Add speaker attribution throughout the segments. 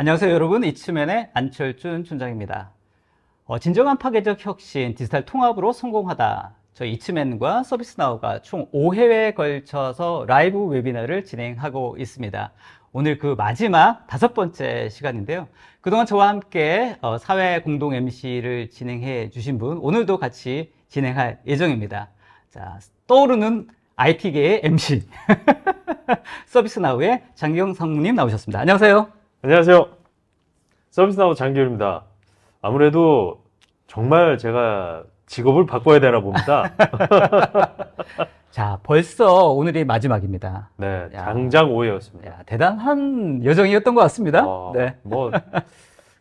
Speaker 1: 안녕하세요 여러분, 이츠맨의 안철준 촌장입니다. 진정한 파괴적 혁신, 디지털 통합으로 성공하다. 저희 이츠맨과 서비스나우가 총 5회에 걸쳐서 라이브 웨비나를 진행하고 있습니다. 오늘 그 마지막 5번째 시간인데요. 그동안 저와 함께 사회 공동 MC를 진행해 주신 분, 오늘도 같이 진행할 예정입니다. 자, 떠오르는 IT계의 MC 서비스나우의 장기영 상무님 나오셨습니다. 안녕하세요.
Speaker 2: 안녕하세요. 서비스나우 장기현입니다. 아무래도 정말 제가 직업을 바꿔야 되나 봅니다.
Speaker 1: 자, 벌써 오늘이 마지막입니다.
Speaker 2: 네,
Speaker 1: 야.
Speaker 2: 장장 5회였습니다.
Speaker 1: 야, 대단한 여정이었던 것 같습니다. 네.
Speaker 2: 뭐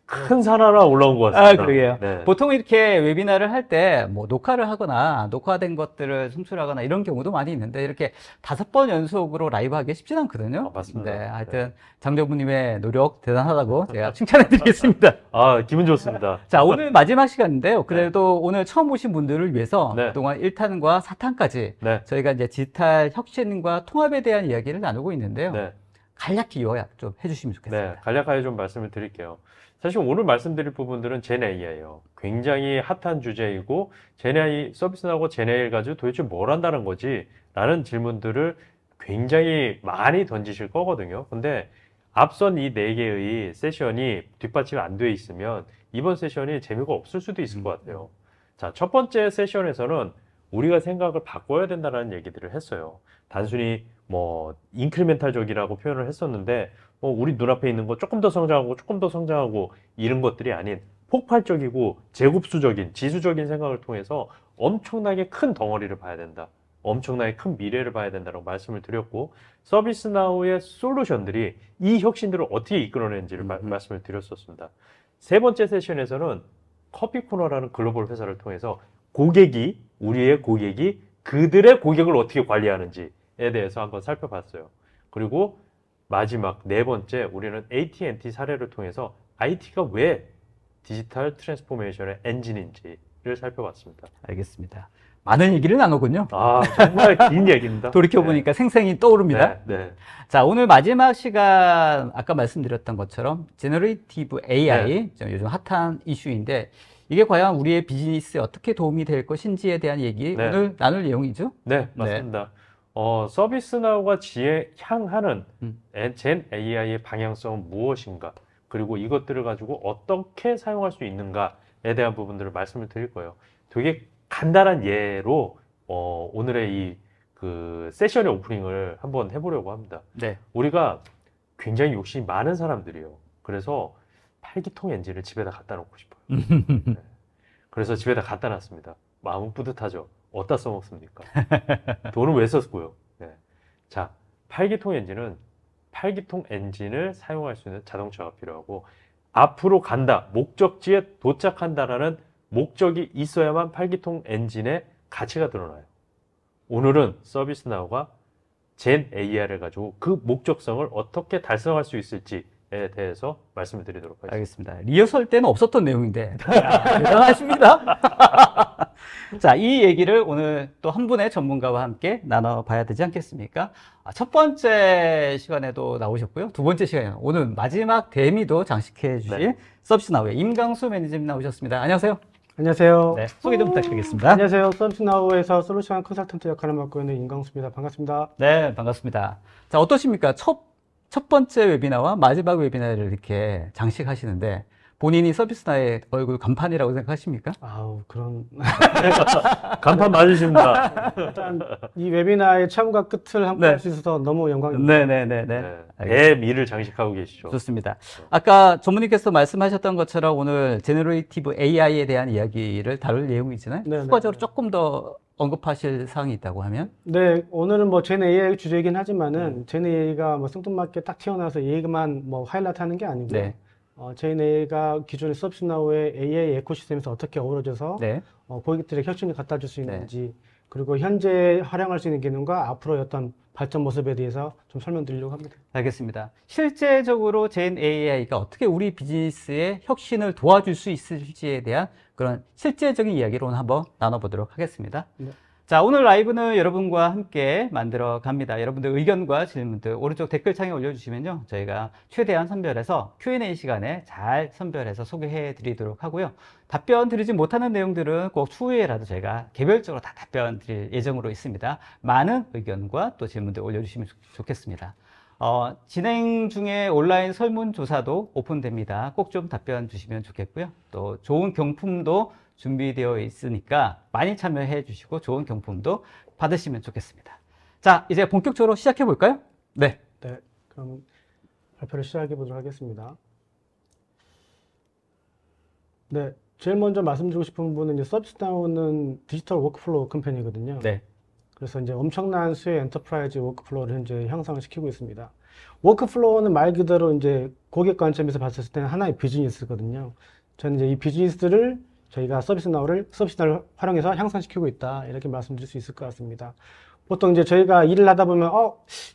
Speaker 2: 큰 산 하나 올라온 것 같습니다.
Speaker 1: 그러게요.
Speaker 2: 네.
Speaker 1: 보통 이렇게 웨비나를 할 때 뭐 녹화를 하거나 녹화된 것들을 송출하거나 이런 경우도 많이 있는데 이렇게 5번 연속으로 라이브 하기 쉽진 않거든요.
Speaker 2: 맞습니다.
Speaker 1: 네, 하여튼 장정부님의 노력 대단하다고 제가 칭찬해 드리겠습니다.
Speaker 2: 기분 좋습니다.
Speaker 1: 자, 오늘 마지막 시간인데요. 그래도 오늘 처음 오신 분들을 위해서
Speaker 2: 네.
Speaker 1: 그동안 1탄과 4탄까지
Speaker 2: 네.
Speaker 1: 저희가 이제 디지털 혁신과 통합에 대한 이야기를 나누고 있는데요.
Speaker 2: 네.
Speaker 1: 간략히 요약 좀 해주시면 좋겠습니다.
Speaker 2: 네, 간략하게 좀 말씀을 드릴게요. 사실 오늘 말씀드릴 부분들은 GenAI예요. 굉장히 핫한 주제이고 GenAI 서비스하고 GenAI를 가지고 도대체 뭘 한다는 거지? 라는 질문들을 굉장히 많이 던지실 거거든요. 근데 앞선 이 4개의 세션이 뒷받침이 안 돼 있으면 이번 세션이 재미가 없을 수도 있을 것 같아요. 자, 첫 번째 세션에서는 우리가 생각을 바꿔야 된다는 얘기들을 했어요. 단순히 뭐 인크리멘탈적이라고 표현을 했었는데 우리 눈앞에 있는 거 조금 더 성장하고 이런 것들이 아닌 폭발적이고 제곱수적인 지수적인 생각을 통해서 엄청나게 큰 덩어리를 봐야 된다. 엄청나게 큰 미래를 봐야 된다고 말씀을 드렸고, 서비스나우의 솔루션들이 이 혁신들을 어떻게 이끌어내는지를 말씀을 드렸었습니다. 세 번째 세션에서는 커피코너라는 글로벌 회사를 통해서 우리의 고객이 그들의 고객을 어떻게 관리하는지에 대해서 한번 살펴봤어요. 그리고 마지막 4번째, 우리는 AT&T 사례를 통해서 IT가 왜 디지털 트랜스포메이션의 엔진인지를 살펴봤습니다.
Speaker 1: 알겠습니다. 많은 얘기를 나누군요.
Speaker 2: 정말 긴 얘기입니다.
Speaker 1: 돌이켜보니까 생생히 떠오릅니다.
Speaker 2: 네.
Speaker 1: 자, 오늘 마지막 시간, 아까 말씀드렸던 것처럼 제너레이티브 AI, 요즘 핫한 이슈인데 이게 과연 우리의 비즈니스에 어떻게 도움이 될 것인지에 대한 얘기 오늘 나눌 내용이죠?
Speaker 2: 네, 맞습니다. 서비스나우가 향하는 젠 AI의 방향성은 무엇인가, 그리고 이것들을 가지고 어떻게 사용할 수 있는가에 대한 부분들을 말씀을 드릴 거예요. 되게 간단한 예로 오늘의 이 세션의 오프닝을 한번 해보려고 합니다.
Speaker 1: 네.
Speaker 2: 우리가 굉장히 욕심이 많은 사람들이에요. 그래서 팔기통 엔진을 집에다 갖다 놓고 싶어요. 네. 그래서 집에다 갖다 놨습니다. 마음은 뿌듯하죠. 어디다 써먹습니까? 돈은 왜 썼고요? 네. 자, 8기통 엔진을 사용할 수 있는 자동차가 필요하고, 앞으로 간다, 목적지에 도착한다라는 목적이 있어야만 8기통 엔진의 가치가 드러나요. 오늘은 서비스나우가 젠 AI를 가지고 그 목적성을 어떻게 달성할 수 있을지에 대해서 말씀을 드리도록 하겠습니다.
Speaker 1: 알겠습니다. 리허설 때는 없었던 내용인데 대단하십니다. 자, 이 얘기를 오늘 또 한 분의 전문가와 함께 나눠봐야 되지 않겠습니까? 첫 번째 시간에도 나오셨고요. 두 번째 시간에는 오늘 마지막 대미도 장식해 주실 서비스나우의 임강수 매니저님 나오셨습니다. 안녕하세요.
Speaker 3: 안녕하세요.
Speaker 1: 네, 소개 좀 부탁드리겠습니다.
Speaker 3: 안녕하세요. 서비스나우에서 솔루션 컨설턴트 역할을 맡고 있는 임강수입니다. 반갑습니다.
Speaker 1: 네, 반갑습니다. 자, 어떠십니까? 첫 번째 웨비나와 마지막 웨비나를 이렇게 장식하시는데 본인이 서비스나우의 얼굴 간판이라고 생각하십니까?
Speaker 3: 그런.
Speaker 2: 간판 맞으십니다.
Speaker 3: 일단 이 웨비나의 처음과 끝을 함께 할 수 있어서 너무 영광입니다.
Speaker 1: 네네네네.
Speaker 2: 대미를 장식하고 계시죠.
Speaker 1: 좋습니다. 아까 전무님께서 말씀하셨던 것처럼 오늘 제너레이티브 AI에 대한 이야기를 다룰 내용이잖아요. 추가적으로 조금 더 언급하실 사항이 있다고 하면?
Speaker 3: 네, 오늘은 뭐 젠 AI 주제이긴 하지만은 젠 AI가 뭐 생뚱맞게 딱 튀어나와서 얘기만 뭐 하이라이트 하는 게 아니고요. 젠 AI가 기존의 서비스나우의 AI 에코시스템에서 어떻게 어우러져서 고객들의 혁신을 갖다 줄 수 있는지, 그리고 현재 활용할 수 있는 기능과 앞으로의 어떤 발전 모습에 대해서 좀 설명드리려고 합니다.
Speaker 1: 알겠습니다. 실제적으로 젠 AI가 어떻게 우리 비즈니스의 혁신을 도와줄 수 있을지에 대한 그런 실제적인 이야기로 한번 나눠보도록 하겠습니다. 자, 오늘 라이브는 여러분과 함께 만들어 갑니다. 여러분들 의견과 질문들 오른쪽 댓글창에 올려주시면요. 저희가 최대한 선별해서 Q&A 시간에 잘 선별해서 소개해 드리도록 하고요. 답변 드리지 못하는 내용들은 꼭 추후에라도 저희가 개별적으로 다 답변 드릴 예정으로 있습니다. 많은 의견과 또 질문들 올려주시면 좋겠습니다. 진행 중에 온라인 설문조사도 오픈됩니다. 꼭 좀 답변 주시면 좋겠고요. 또 좋은 경품도 준비되어 있으니까 많이 참여해 주시고 좋은 경품도 받으시면 좋겠습니다. 자, 이제 본격적으로 시작해 볼까요? 네.
Speaker 3: 네, 그럼 발표를 시작해 보도록 하겠습니다. 네, 제일 먼저 말씀드리고 싶은 부분은 이제 서비스나우는 디지털 워크플로우 컴퍼니거든요.
Speaker 1: 네.
Speaker 3: 그래서 이제 엄청난 수의 엔터프라이즈 워크플로우를 현재 형성을 시키고 있습니다. 워크플로우는 말 그대로 이제 고객 관점에서 봤을 때는 하나의 비즈니스거든요. 저는 이제 이 비즈니스를 저희가 서비스나우를 활용해서 향상시키고 있다. 이렇게 말씀드릴 수 있을 것 같습니다. 보통 이제 저희가 일을 하다 보면,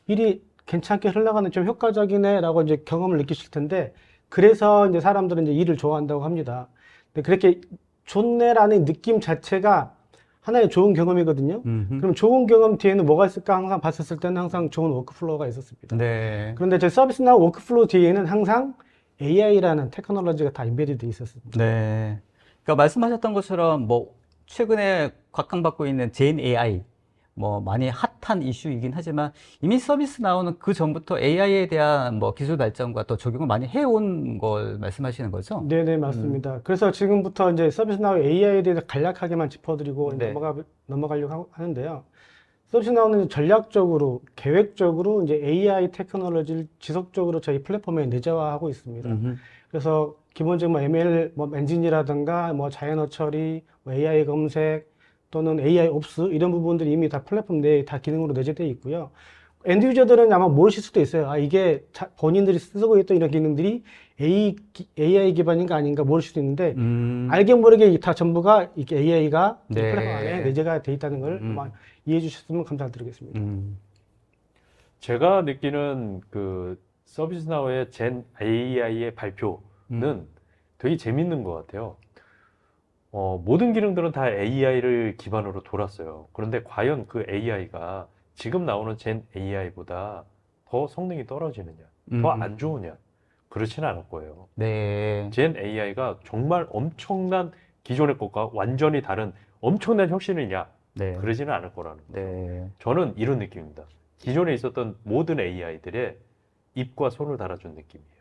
Speaker 3: 일이 괜찮게 흘러가는 좀 효과적이네 라고 이제 경험을 느끼실 텐데, 그래서 이제 사람들은 이제 일을 좋아한다고 합니다. 근데 그렇게 좋네라는 느낌 자체가 하나의 좋은 경험이거든요. 그럼 좋은 경험 뒤에는 뭐가 있을까 항상 봤었을 때는 항상 좋은 워크플로우가 있었습니다.
Speaker 1: 네.
Speaker 3: 그런데 저희 서비스나우 워크플로우 뒤에는 항상 AI라는 테크놀로지가 다 인베디드 돼 있었습니다.
Speaker 1: 네. 그러니까 말씀하셨던 것처럼 뭐 최근에 각광받고 있는 젠 AI 뭐 많이 핫한 이슈이긴 하지만 이미 서비스나우는 그 전부터 AI에 대한 뭐 기술 발전과 또 적용을 많이 해온 걸 말씀하시는 거죠?
Speaker 3: 네네, 맞습니다. 그래서 지금부터 이제 서비스나우 AI에 대해서 간략하게만 짚어드리고
Speaker 1: 네.
Speaker 3: 넘어가려고 하는데요. 서비스나우는 전략적으로, 계획적으로 이제 AI 테크놀로지를 지속적으로 저희 플랫폼에 내재화하고 있습니다. 그래서 기본적으로 뭐 ML 엔진이라든가 뭐 자연어 처리, 뭐 AI 검색 또는 AI 옵스 이런 부분들이 이미 다 플랫폼 내에 다 기능으로 내재되어 있고요. 엔드 유저들은 아마 모르실 수도 있어요. 이게 본인들이 쓰고 있던 이런 기능들이 AI 기반인가 아닌가 모를 수도 있는데 알게 모르게 다 전부가 이게 AI가
Speaker 1: 네.
Speaker 3: 플랫폼 안에 내재가 되어 있다는 걸 이해해 주셨으면 감사드리겠습니다.
Speaker 2: 제가 느끼는 그 서비스나우의 젠 AI의 발표는 되게 재밌는 것 같아요. 모든 기능들은 다 AI를 기반으로 돌았어요. 그런데 과연 그 AI가 지금 나오는 젠 AI보다 더 성능이 떨어지느냐, 더 안 좋으냐? 그렇지는 않을 거예요.
Speaker 1: 네.
Speaker 2: 젠 AI가 정말 엄청난 기존의 것과 완전히 다른 엄청난 혁신이냐?
Speaker 1: 네.
Speaker 2: 그러지는 않을 거라는 거예요.
Speaker 1: 네.
Speaker 2: 저는 이런 느낌입니다. 기존에 있었던 모든 AI들의 입과 손을 달아준 느낌이에요.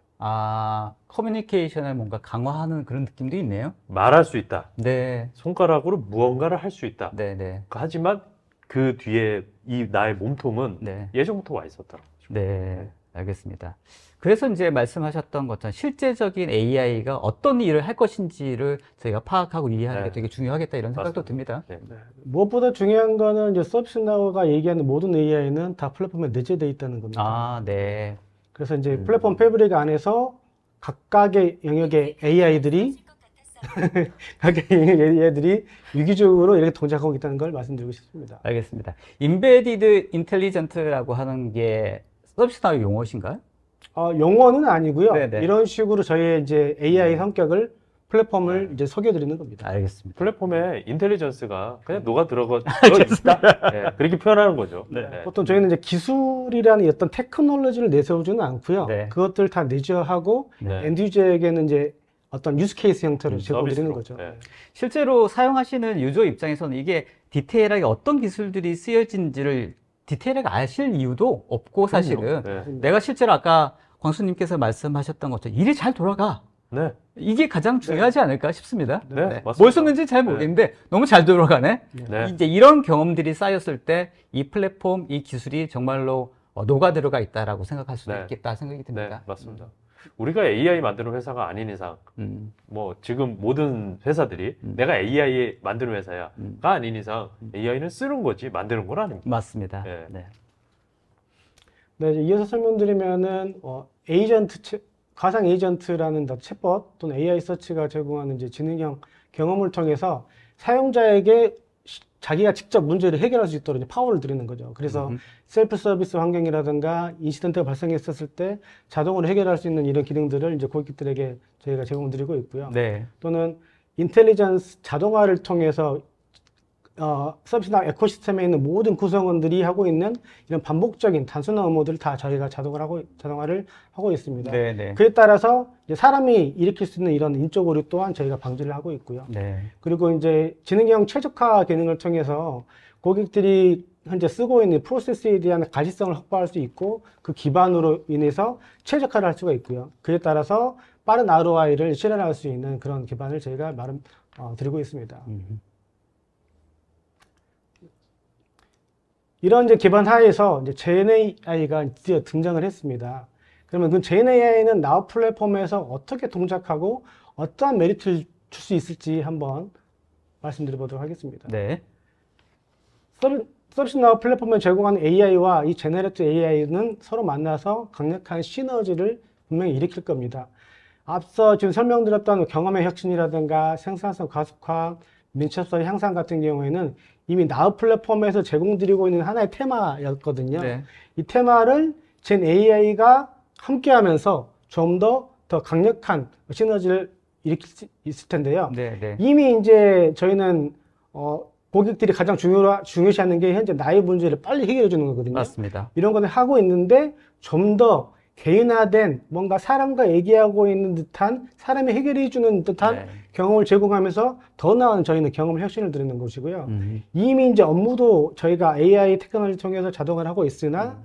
Speaker 1: 커뮤니케이션을 뭔가 강화하는 그런 느낌도 있네요.
Speaker 2: 말할 수 있다.
Speaker 1: 네.
Speaker 2: 손가락으로 무언가를 할 수 있다.
Speaker 1: 네, 네.
Speaker 2: 하지만 그 뒤에 이 나의 몸통은
Speaker 1: 네.
Speaker 2: 예전부터 와 있었더라고요.
Speaker 1: 네. 알겠습니다. 그래서 이제 말씀하셨던 것처럼 실제적인 AI가 어떤 일을 할 것인지를 저희가 파악하고 이해하는 게 되게 중요하겠다 이런 생각도 듭니다.
Speaker 2: 네.
Speaker 3: 네. 무엇보다 중요한 거는 이제 서비스나우가 얘기하는 모든 AI는 다 플랫폼에 내재되어 있다는 겁니다.
Speaker 1: 네.
Speaker 3: 그래서 이제 플랫폼 패브릭 안에서 각각의 영역의 AI들이 유기적으로 이렇게 동작하고 있다는 걸 말씀드리고 싶습니다.
Speaker 1: 알겠습니다. 인베디드 인텔리전트라고 하는 게 서비스나우 용어신가요?
Speaker 3: 용어는 아니고요.
Speaker 1: 네네.
Speaker 3: 이런 식으로 저희의 이제 AI 성격을 플랫폼을 이제 소개해드리는 겁니다.
Speaker 1: 알겠습니다.
Speaker 2: 플랫폼에 인텔리전스가 그냥 녹아 들어 있다. 네, 그렇게 표현하는 거죠. 네.
Speaker 3: 보통 저희는 이제 기술이라는 어떤 테크놀로지를 내세우지는 않고요.
Speaker 1: 네.
Speaker 3: 그것들 다 내재화하고
Speaker 1: 네.
Speaker 3: 엔드 유저에게는 이제 어떤 유스케이스 형태로 제공드리는
Speaker 2: 서비스로.
Speaker 3: 거죠.
Speaker 2: 네.
Speaker 1: 실제로 사용하시는 유저 입장에서는 이게 디테일하게 어떤 기술들이 쓰여진지를 디테일하게 아실 이유도 없고 사실은
Speaker 2: 네.
Speaker 1: 내가 실제로 아까 광수님께서 말씀하셨던 것처럼 일이 잘 돌아가.
Speaker 2: 네.
Speaker 1: 이게 가장 중요하지 않을까 싶습니다.
Speaker 2: 네, 맞습니다.
Speaker 1: 뭘 썼는지 잘 모르겠는데 너무 잘 돌아가네.
Speaker 2: 네.
Speaker 1: 이제 이런 경험들이 쌓였을 때 이 플랫폼, 이 기술이 정말로 녹아 들어가 있다라고 생각할 수도
Speaker 2: 네.
Speaker 1: 있겠다 생각이
Speaker 2: 네,
Speaker 1: 듭니다.
Speaker 2: 맞습니다. 우리가 AI 만드는 회사가 아닌 이상, 뭐 지금 모든 회사들이 내가 AI 만드는 회사야가 아닌 이상 AI는 쓰는 거지 만드는 건 아닙니다.
Speaker 1: 맞습니다.
Speaker 2: 네.
Speaker 1: 네.
Speaker 3: 네, 이제 이어서 설명드리면은 가상 에이전트라는 챗봇 또는 AI 서치가 제공하는 이제 지능형 경험을 통해서 사용자에게 자기가 직접 문제를 해결할 수 있도록 이제 파워를 드리는 거죠. 그래서 셀프 서비스 환경이라든가 인시던트가 발생했었을 때 자동으로 해결할 수 있는 이런 기능들을 이제 고객들에게 저희가 제공을 드리고 있고요.
Speaker 1: 네.
Speaker 3: 또는 인텔리전스 자동화를 통해서 서비스나우 에코시스템에 있는 모든 구성원들이 하고 있는 이런 반복적인 단순한 업무들을 다 저희가 자동화를 하고 있습니다.
Speaker 1: 네네.
Speaker 3: 그에 따라서 이제 사람이 일으킬 수 있는 이런 인적 오류 또한 저희가 방지를 하고 있고요.
Speaker 1: 네.
Speaker 3: 그리고 이제 지능형 최적화 기능을 통해서 고객들이 현재 쓰고 있는 프로세스에 대한 가시성을 확보할 수 있고 그 기반으로 인해서 최적화를 할 수가 있고요. 그에 따라서 빠른 ROI를 실현할 수 있는 그런 기반을 저희가 드리고 있습니다. 이런 이제 기반 하에서 이제 GenAI가 드디어 등장을 했습니다. 그러면 그 GenAI는 나우 플랫폼에서 어떻게 동작하고 어떠한 메리트를 줄 수 있을지 한번 말씀드려보도록 하겠습니다.
Speaker 1: 네.
Speaker 3: 서비스 나우 플랫폼에 제공하는 AI와 이 제너레이티브 AI는 서로 만나서 강력한 시너지를 분명히 일으킬 겁니다. 앞서 지금 설명드렸던 경험의 혁신이라든가 생산성 가속화, 민첩성 향상 같은 경우에는 이미 나우 플랫폼에서 제공드리고 있는 하나의 테마였거든요.
Speaker 1: 네.
Speaker 3: 이 테마를 젠 AI가 함께하면서 좀 더 강력한 시너지를 일으킬 수 있을 텐데요.
Speaker 1: 네, 네.
Speaker 3: 이미 이제 저희는 고객들이 가장 중요시하는 게 현재 나의 문제를 빨리 해결해 주는 거거든요.
Speaker 1: 맞습니다.
Speaker 3: 이런 거는 하고 있는데 좀 더 개인화된 뭔가 사람과 얘기하고 있는 듯한 사람이 해결해 주는 듯한
Speaker 1: 네.
Speaker 3: 경험을 제공하면서 더 나은 저희는 경험 혁신을 드리는 것이고요. 이미 이제 업무도 저희가 AI 테크놀로지를 통해서 자동화를 하고 있으나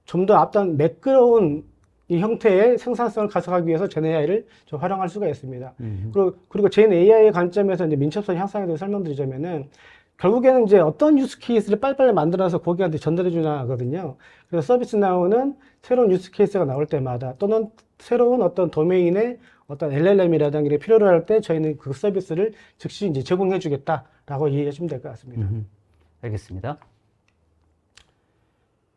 Speaker 3: 좀 더 앞단 매끄러운 이 형태의 생산성을 가속하기 위해서 GenAI를 좀 활용할 수가 있습니다. 그리고 GenAI의 관점에서 이제 민첩성 향상에 대해서 설명드리자면은 결국에는 이제 어떤 유스 케이스를 빨리빨리 만들어서 고객한테 전달해 주나 하거든요. 그래서 서비스 나우는 새로운 유스 케이스가 나올 때마다 또는 새로운 어떤 도메인의 어떤 LLM이라든가 이런 필요로 할 때 저희는 그 서비스를 즉시 이제 제공해 주겠다라고 이해하시면 될 것 같습니다.
Speaker 1: 알겠습니다.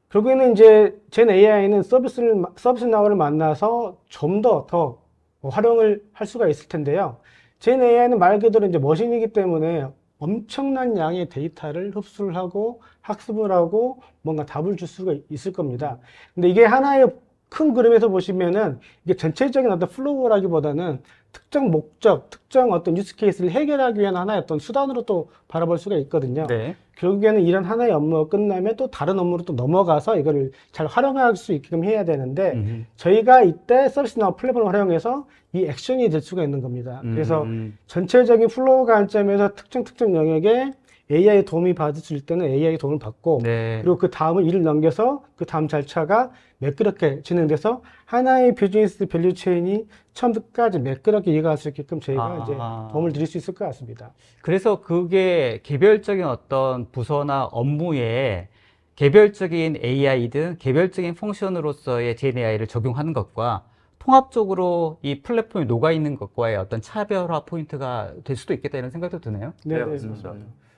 Speaker 3: 결국에는 이제 젠 AI는 서비스 나우를 만나서 좀 더 활용을 할 수가 있을 텐데요. 젠 AI는 말 그대로 이제 머신이기 때문에 엄청난 양의 데이터를 흡수를 하고 학습을 하고 뭔가 답을 줄 수가 있을 겁니다. 근데 이게 하나의 큰 그림에서 보시면은 이게 전체적인 어떤 플로우라기보다는 특정 목적, 특정 어떤 유스 케이스를 해결하기 위한 하나의 어떤 수단으로 또 바라볼 수가 있거든요.
Speaker 1: 네.
Speaker 3: 결국에는 이런 하나의 업무가 끝나면 또 다른 업무로 또 넘어가서 이거를 잘 활용할 수 있게끔 해야 되는데 저희가 이때 서비스나우 플랫폼을 활용해서 이 액션이 될 수가 있는 겁니다. 그래서 전체적인 플로우 관점에서 특정 영역에 AI 도움이 받을 수 있을 때는 AI 도움을 받고
Speaker 1: 네.
Speaker 3: 그리고 그 다음은 일을 넘겨서 그 다음 절차가 매끄럽게 진행돼서 하나의 비즈니스 밸류 체인이 처음부터까지 매끄럽게 이어갈 수 있게끔 저희가 이제 도움을 드릴 수 있을 것 같습니다.
Speaker 1: 그래서 그게 개별적인 어떤 부서나 업무에 개별적인 AI든 개별적인 펑션으로서의 GenAI를 적용하는 것과 통합적으로 이 플랫폼에 녹아있는 것과의 어떤 차별화 포인트가 될 수도 있겠다 이런 생각도 드네요.
Speaker 2: 네, 맞습니다.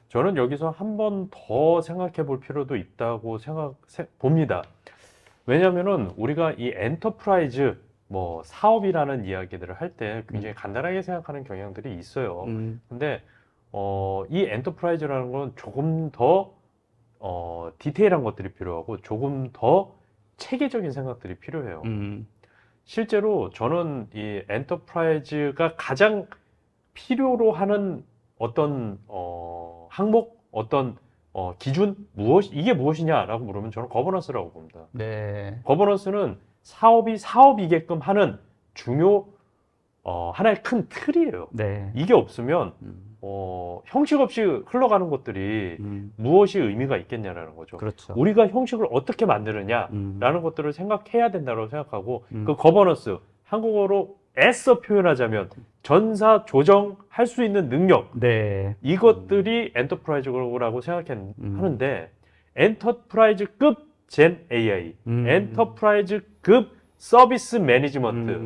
Speaker 2: 저는 여기서 한 번 더 생각해 볼 필요도 있다고 봅니다. 왜냐면은 우리가 이 엔터프라이즈 뭐 사업이라는 이야기들을 할 때 굉장히 간단하게 생각하는 경향들이 있어요. 근데 이 엔터프라이즈라는 건 조금 더 디테일한 것들이 필요하고 조금 더 체계적인 생각들이 필요해요. 실제로 저는 이 엔터프라이즈가 가장 필요로 하는 어떤 항목, 어떤 기준, 이게 무엇이냐라고 물으면 저는 거버넌스라고 봅니다.
Speaker 1: 네.
Speaker 2: 거버넌스는 사업이 사업이게끔 하는 중요 하나의 큰 틀이에요.
Speaker 1: 네.
Speaker 2: 이게 없으면 형식 없이 흘러가는 것들이 무엇이 의미가 있겠냐라는 거죠.
Speaker 1: 그렇죠.
Speaker 2: 우리가 형식을 어떻게 만드느냐라는 것들을 생각해야 된다고 생각하고 그 거버넌스, 한국어로 애써 표현하자면 전사 조정할 수 있는 능력,
Speaker 1: 네.
Speaker 2: 이것들이 엔터프라이즈라고 생각하는데 엔터프라이즈급 젠 AI, 엔터프라이즈급 서비스 매니지먼트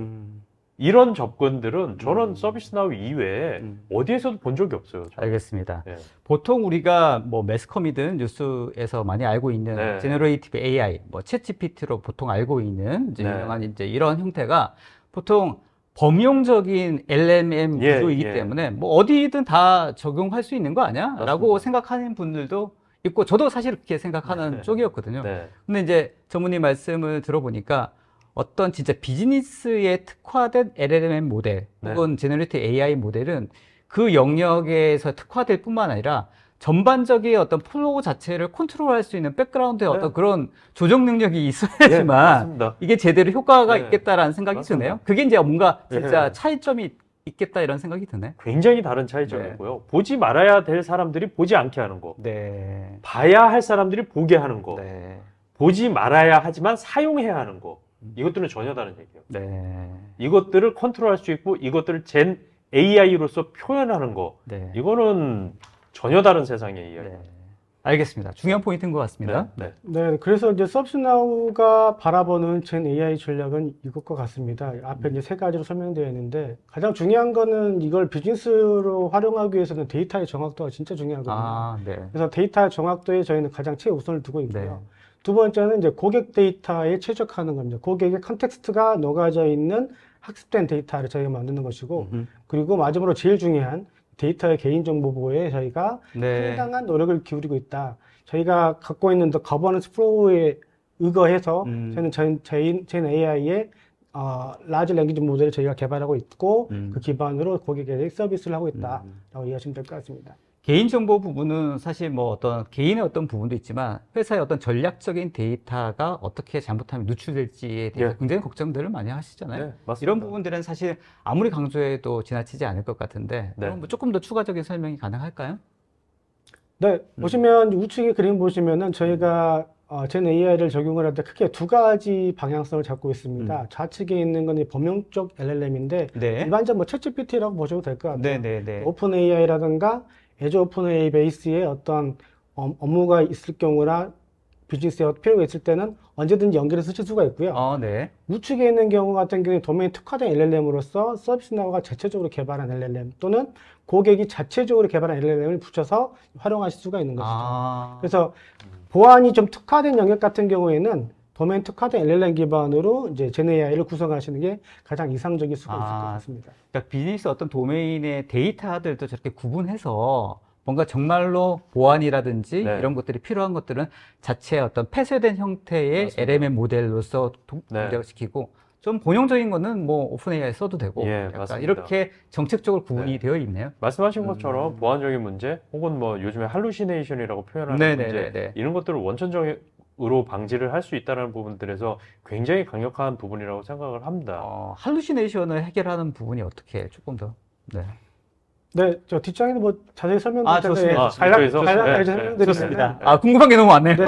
Speaker 2: 이런 접근들은 저는 서비스나우 이외에 어디에서도 본 적이 없어요. 저는.
Speaker 1: 알겠습니다.
Speaker 2: 네.
Speaker 1: 보통 우리가 뭐 매스컴이든 뉴스에서 많이 알고 있는
Speaker 2: 네.
Speaker 1: 제너레이티브 AI, 뭐 챗GPT로 보통 알고 있는 이제
Speaker 2: 네.
Speaker 1: 유명한 이제 이런 형태가 보통 범용적인 LLM
Speaker 2: 예,
Speaker 1: 구조이기
Speaker 2: 예.
Speaker 1: 때문에 뭐 어디든 다 적용할 수 있는 거 아니야? 라고
Speaker 2: 맞습니다.
Speaker 1: 생각하는 분들도 있고 저도 사실 그렇게 생각하는 쪽이었거든요.
Speaker 2: 네.
Speaker 1: 근데 이제 전문의 말씀을 들어보니까 어떤 진짜 비즈니스에 특화된 LLM 모델
Speaker 2: 네.
Speaker 1: 혹은 제너레이티브 AI 모델은 그 영역에서 특화될 뿐만 아니라 전반적인 어떤 플로우 자체를 컨트롤할 수 있는 백그라운드의
Speaker 2: 네.
Speaker 1: 어떤 그런 조정 능력이
Speaker 2: 예,
Speaker 1: 있어야지만
Speaker 2: 맞습니다.
Speaker 1: 이게 제대로 효과가
Speaker 2: 네.
Speaker 1: 있겠다라는 생각이
Speaker 2: 맞습니다.
Speaker 1: 드네요. 그게 이제 뭔가 진짜
Speaker 2: 예.
Speaker 1: 차이점이 있겠다 이런 생각이 드네.
Speaker 2: 굉장히 다른 차이점이고요. 보지 말아야 될 사람들이 보지 않게 하는 거.
Speaker 1: 네.
Speaker 2: 봐야 할 사람들이 보게 하는 거.
Speaker 1: 네.
Speaker 2: 보지 말아야 하지만 사용해야 하는 거. 이것들은 전혀 다른 얘기예요.
Speaker 1: 네.
Speaker 2: 이것들을 컨트롤할 수 있고 이것들을 젠 AI로서 표현하는 거.
Speaker 1: 네.
Speaker 2: 이거는 전혀 다른 세상의 이야기.
Speaker 1: 네. 알겠습니다. 중요한 포인트인 것 같습니다.
Speaker 2: 네.
Speaker 3: 네, 그래서 이제 서비스나우가 바라보는 젠 AI 전략은 이것과 같습니다. 앞에 이제 세 가지로 설명되어 있는데 가장 중요한 거는 이걸 비즈니스로 활용하기 위해서는 데이터의 정확도가 진짜 중요하거든요.
Speaker 1: 아, 네.
Speaker 3: 그래서 데이터 정확도에 저희는 가장 최우선을 두고 있고요.
Speaker 1: 네.
Speaker 3: 두 번째는 이제 고객 데이터에 최적화하는 겁니다. 고객의 컨텍스트가 녹아져 있는 학습된 데이터를 저희가 만드는 것이고, 그리고 마지막으로 제일 중요한 데이터의 개인정보 보호에 저희가
Speaker 1: 네.
Speaker 3: 상당한 노력을 기울이고 있다. 저희가 갖고 있는 더 거버넌스 플로우에 의거해서 저희는 젠 AI의 라지 랭귀지 모델을 저희가 개발하고 있고 그 기반으로 고객에게 서비스를 하고 있다라고 이해하시면 될 것 같습니다.
Speaker 1: 개인정보 부분은 사실 뭐 어떤 개인의 어떤 부분도 있지만 회사의 어떤 전략적인 데이터가 어떻게 잘못하면 누출될지에 대해서
Speaker 2: 예.
Speaker 1: 굉장히 걱정들을 많이 하시잖아요.
Speaker 2: 네, 맞습니다.
Speaker 1: 이런 부분들은 사실 아무리 강조해도 지나치지 않을 것 같은데
Speaker 2: 네.
Speaker 1: 그럼 뭐 조금 더 추가적인 설명이 가능할까요?
Speaker 3: 네, 보시면 우측에 그림 보시면은 저희가 젠 AI를 적용을 할 때 크게 두 가지 방향성을 잡고 있습니다. 좌측에 있는 건 범용적 LLM인데
Speaker 1: 네.
Speaker 3: 일반적 뭐 챗GPT라고 보셔도 될 것 같아요.
Speaker 1: 네네네.
Speaker 3: 오픈 AI라든가 애저 오픈 AI 베이스의 어떤 업무가 있을 경우나 비즈니스에 필요가 있을 때는 언제든지 연결해서 쓸 수가 있고요.
Speaker 1: 네.
Speaker 3: 우측에 있는 경우 같은 경우에 도메인 특화된 LLM으로서 서비스나우가 자체적으로 개발한 LLM 또는 고객이 자체적으로 개발한 LLM을 붙여서 활용하실 수가 있는 것이죠. 그래서 보안이 좀 특화된 영역 같은 경우에는 도메인 특화된 LLM 기반으로 이제 젠 AI를 구성하시는 게 가장 이상적일 수가 있을 것 같습니다.
Speaker 1: 그러니까 비즈니스 어떤 도메인의 데이터들도 저렇게 구분해서 뭔가 정말로 보안이라든지
Speaker 2: 네.
Speaker 1: 이런 것들이 필요한 것들은 자체 어떤 폐쇄된 형태의
Speaker 2: 맞습니다.
Speaker 1: LMM 모델로서 동작시키고 좀 본용적인 거는 뭐 오픈 AI 써도 되고
Speaker 2: 예,
Speaker 1: 약간
Speaker 2: 맞습니다.
Speaker 1: 이렇게 정책적으로 구분이 되어 있네요.
Speaker 2: 말씀하신 것처럼 보안적인 문제 혹은 뭐 요즘에 할루시네이션이라고 표현하는
Speaker 1: 네네네네.
Speaker 2: 문제 이런 것들을 원천적으로 방지를 할 수 있다는 부분들에서 굉장히 강력한 부분이라고 생각을 합니다.
Speaker 1: 할루시네이션을 해결하는 부분이 어떻게 조금 더 네.
Speaker 3: 네, 저 뒷장에도 뭐 자세히 설명드릴 텐데
Speaker 2: 좋습니다.
Speaker 3: 간략하게
Speaker 2: 네,
Speaker 3: 설명드리면
Speaker 1: 좋습니다. 궁금한 게 너무 많네요.
Speaker 3: 네.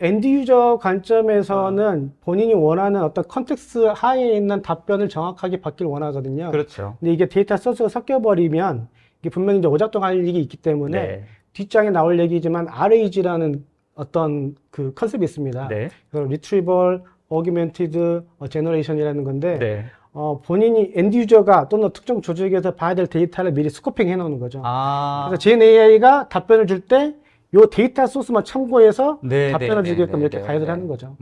Speaker 3: 엔드 유저 관점에서는 본인이 원하는 어떤 컨텍스트 하에 있는 답변을 정확하게 받길 원하거든요.
Speaker 1: 그렇죠.
Speaker 3: 근데 이게 데이터 소스가 섞여버리면 이게 분명히 이제 오작동할 일이 있기 때문에
Speaker 1: 네.
Speaker 3: 뒷장에 나올 얘기지만 RAG라는 어떤 그 컨셉이 있습니다.
Speaker 1: 네.
Speaker 3: 그걸 Retrieval, Augmented Generation이라는 건데
Speaker 1: 네.
Speaker 3: 본인이 엔드 유저가 또는 특정 조직에서 봐야 될 데이터를 미리 스코핑 해 놓는 거죠. 그래서
Speaker 1: 그래서
Speaker 3: 젠 AI가 답변을 줄 때 요 데이터 소스만 참고해서
Speaker 1: 네,
Speaker 3: 답변을
Speaker 1: 네,
Speaker 3: 주게끔
Speaker 1: 네,
Speaker 3: 이렇게
Speaker 1: 네,
Speaker 3: 가이드를
Speaker 1: 네.
Speaker 3: 하는 거죠.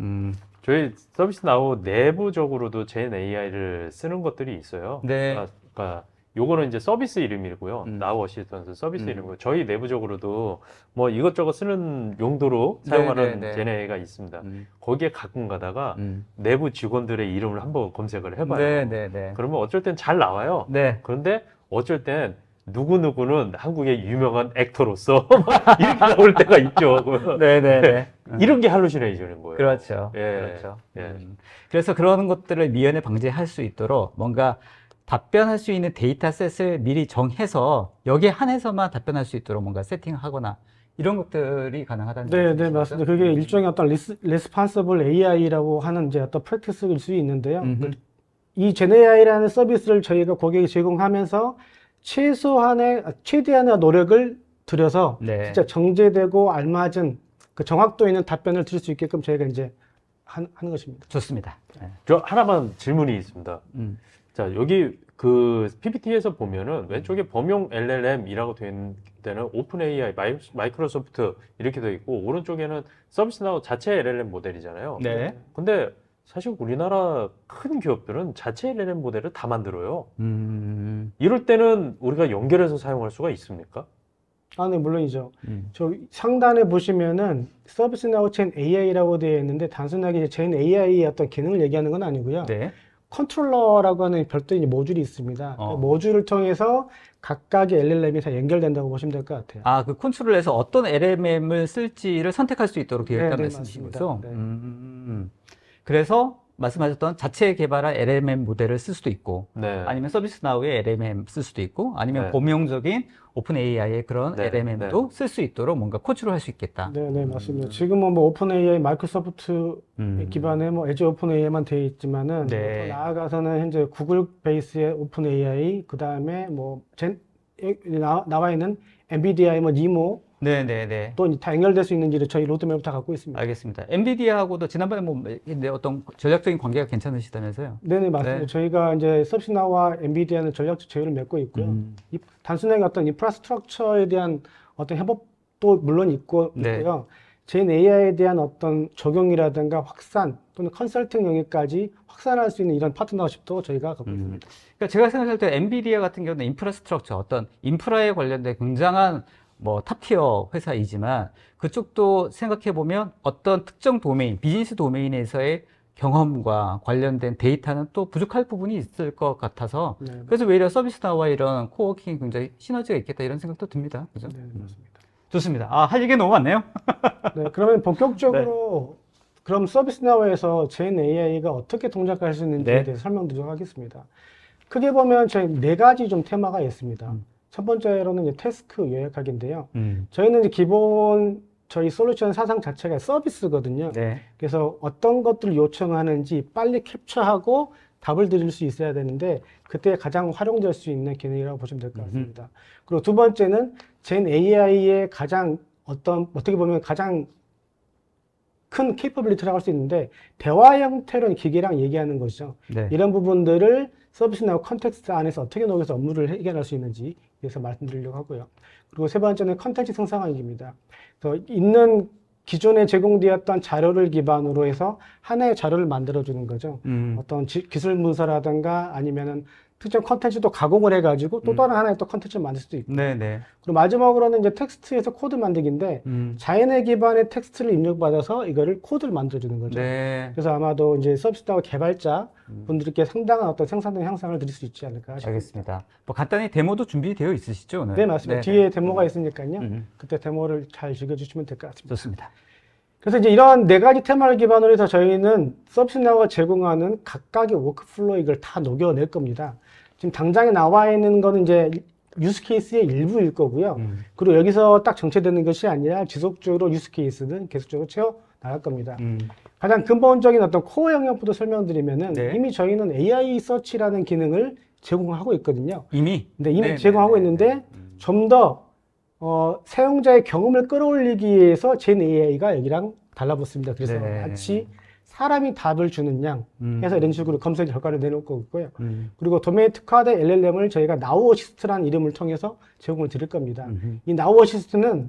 Speaker 2: 저희 서비스나우 내부적으로도 젠 AI를 쓰는 것들이 있어요.
Speaker 1: 네.
Speaker 2: 그러니까 요거는 이제 서비스 이름이고요. 나우 어시스턴트 서비스 이름이고 저희 내부적으로도 뭐 이것저것 쓰는 용도로
Speaker 1: 네,
Speaker 2: 사용하는
Speaker 1: 네, 네.
Speaker 2: 젠 AI가 있습니다. 거기에 가끔 가다가 내부 직원들의 이름을 한번 검색을 해봐요.
Speaker 1: 네네네.
Speaker 2: 그러면 어쩔 땐 잘 나와요.
Speaker 1: 네.
Speaker 2: 그런데 어쩔 땐 누구누구는 한국의 유명한 액터로서 이렇게 나올 때가 있죠.
Speaker 1: 네네네.
Speaker 2: 이런 게 할루시네이션인 거예요.
Speaker 1: 그렇죠.
Speaker 2: 예.
Speaker 1: 그렇죠.
Speaker 2: 예.
Speaker 1: 그래서 그런 것들을 미연에 방지할 수 있도록 뭔가 답변할 수 있는 데이터셋을 미리 정해서 여기에 한해서만 답변할 수 있도록 뭔가 세팅하거나 이런 것들이 가능하다는
Speaker 3: 네,
Speaker 1: 말씀이시죠?
Speaker 3: 네, 맞습니다. 그게 일종의 어떤 레스판서블 AI라고 하는 이제 어떤 프랙티스일 수 있는데요. 이 젠 AI라는 서비스를 저희가 고객에 제공하면서 최대한의 노력을 들여서
Speaker 1: 네.
Speaker 3: 진짜 정제되고 알맞은 그 정확도 있는 답변을 드릴 수 있게끔 저희가 이제 하는 것입니다.
Speaker 1: 좋습니다. 네.
Speaker 2: 저 하나만 질문이 있습니다. 자, 여기 그 PPT에서 보면은 왼쪽에 범용 LLM이라고 된 데는 오픈 AI, 마이크로소프트 이렇게 되어 있고 오른쪽에는 서비스나우 자체 LLM 모델이잖아요.
Speaker 1: 네.
Speaker 2: 근데 사실 우리나라 큰 기업들은 자체 LLM 모델을 다 만들어요. 이럴 때는 우리가 연결해서 사용할 수가 있습니까?
Speaker 3: 네, 물론이죠. 저 상단에 보시면은 서비스나우 젠 AI라고 되어 있는데 단순하게 젠 AI의 어떤 기능을 얘기하는 건 아니고요.
Speaker 1: 네.
Speaker 3: 컨트롤러라고 하는 별도의 이제 모듈이 있습니다. 그 모듈을 통해서 각각의 LLM이 다 연결된다고 보시면 될 것 같아요.
Speaker 1: 아, 그 컨트롤에서 어떤 LLM을 쓸지를 선택할 수 있도록 되어 있다는
Speaker 3: 네,
Speaker 1: 말씀이신
Speaker 3: 맞습니다.
Speaker 1: 거죠?
Speaker 3: 네.
Speaker 1: 그래서 말씀하셨던 자체 개발한 LLM 모델을 쓸 수도 있고,
Speaker 2: 네.
Speaker 1: 아니면 서비스나우의 LLM 쓸 수도 있고, 아니면
Speaker 2: 네.
Speaker 1: 범용적인 오픈 AI의 그런
Speaker 2: 네,
Speaker 1: LLM도 쓸 수 있도록 뭔가 컨트롤 할 수 있겠다.
Speaker 3: 네, 맞습니다. 지금은 뭐 오픈 AI, 마이크로소프트 기반의 뭐 에즈 오픈 AI만 되어 있지만은
Speaker 1: 네.
Speaker 3: 더 나아가서는 현재 구글 베이스의 오픈 AI, 그 다음에 뭐 나와 있는 엔비디아의 뭐 니모
Speaker 1: 네네네.
Speaker 3: 또 다 연결될 수 있는지를 저희 로드맵을 다 갖고 있습니다.
Speaker 1: 알겠습니다. 엔비디아하고도 지난번에 뭐 근데 어떤 전략적인 관계가 괜찮으시다면서요?
Speaker 3: 네네, 맞습니다.
Speaker 1: 네.
Speaker 3: 저희가 이제 서비스나우와 엔비디아는 전략적 제휴를 맺고 있고요. 단순하게 어떤 인프라스트럭처에 대한 어떤 협업도 물론 있고요. 젠 AI에 대한 어떤 적용이라든가 확산 또는 컨설팅 영역까지 확산할 수 있는 이런 파트너십도 저희가 갖고 있습니다.
Speaker 1: 그러니까 제가 생각할 때 엔비디아 같은 경우는 인프라스트럭처, 어떤 인프라에 관련된 굉장한 뭐 탑티어 회사이지만 그쪽도 생각해 보면 어떤 특정 도메인, 비즈니스 도메인에서의 경험과 관련된 데이터는 또 부족할 부분이 있을 것 같아서 그래서 오히려 서비스나우와 이런 코워킹이 굉장히 시너지가 있겠다 이런 생각도 듭니다. 그죠?
Speaker 3: 네, 맞습니다.
Speaker 1: 좋습니다. 아, 할 얘기가 너무 많네요.
Speaker 3: 네, 그러면 본격적으로 그럼 서비스나우에서 젠 AI가 어떻게 동작할 수 있는지에 대해서 설명드리도록 하겠습니다. 크게 보면 저희 4가지 좀 테마가 있습니다. 첫 번째로는 이제 태스크 요약하기인데요. 저희는 이제 기본 저희 솔루션 사상 자체가 서비스거든요. 그래서 어떤 것들을 요청하는지 빨리 캡처하고 답을 드릴 수 있어야 되는데 그때 가장 활용될 수 있는 기능이라고 보시면 될 것 같습니다. 그리고 두 번째는 젠 AI의 가장 어떻게 보면 가장 큰 케이퍼빌리티라고 할 수 있는데 대화 형태로는 기계랑 얘기하는 것이죠. 이런 부분들을 서비스나우 컨텍스트 안에서 어떻게 녹여서 업무를 해결할 수 있는지 위해서 말씀드리려고 하고요. 그리고 세 번째는 컨텐츠 생성하기입니다. 그래서 있는 기존에 제공되었던 자료를 기반으로 해서 하나의 자료를 만들어주는 거죠. 어떤 기술 문서라든가 아니면은 특정 컨텐츠도 가공을 해가지고 또 다른 하나의 또 컨텐츠를 만들 수도 있고. 그리고 마지막으로는 이제 텍스트에서 코드 만들기인데 자연의 기반의 텍스트를 입력받아서 이거를 코드를 만들어주는 거죠. 그래서 아마도 이제 서비스나우 개발자 분들께 상당한 어떤 생산성 향상을 드릴 수 있지 않을까 싶습니다.
Speaker 1: 알겠습니다. 뭐 간단히 데모도 준비되어 있으시죠, 오늘?
Speaker 3: 네, 맞습니다. 뒤에 데모가 있으니까요. 그때 데모를 잘 즐겨주시면 될 것 같습니다.
Speaker 1: 좋습니다.
Speaker 3: 그래서 이제 이런 4가지 테마를 기반으로 해서 저희는 서비스나우가 제공하는 각각의 워크플로우 이걸 다 녹여낼 겁니다. 지금 당장에 나와 있는 거는 이제 유스케이스의 일부일 거고요. 그리고 여기서 딱 정체되는 것이 아니라 지속적으로 유스케이스는 계속적으로 채워 나갈 겁니다. 가장 근본적인 어떤 코어 영역부터 설명드리면은 이미 저희는 AI 서치라는 기능을 제공하고 있거든요.
Speaker 1: 이미
Speaker 3: 제공하고 있는데 좀 더 사용자의 경험을 끌어올리기 위해서 젠 AI가 여기랑 달라붙습니다. 그래서 마치 사람이 답을 주는 양 해서 이런 식으로 검색 결과를 내놓을 거고요. 그리고 도메인 특화된 LLM을 저희가 나우 어시스트라는 이름을 통해서 제공을 드릴 겁니다. 이 나우 어시스트는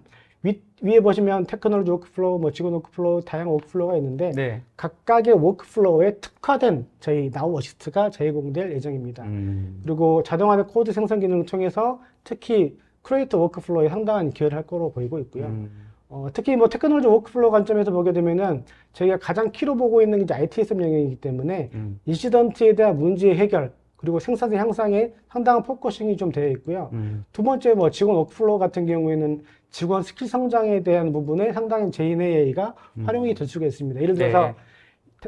Speaker 3: 위에 보시면 테크놀로지 워크플로우, 뭐 직원 워크플로우, 다양한 워크플로우가 있는데 각각의 워크플로우에 특화된 저희 나우 어시스트가 제공될 예정입니다. 그리고 자동화된 코드 생성 기능을 통해서 특히 크리에이터 워크플로우에 상당한 기여를 할 거로 보이고 있고요. 특히 뭐 테크놀로지 워크플로우 관점에서 보게 되면은 저희가 가장 키로 보고 있는 게 이제 ITSM 영역이기 때문에 인시던트에 대한 문제 해결 그리고 생산성 향상에 상당한 포커싱이 좀 되어 있고요. 두 번째 뭐 직원 워크플로우 같은 경우에는 직원 스킬 성장에 대한 부분에 상당히 젠 AI가 활용이 될 수가 있습니다. 예를 들어서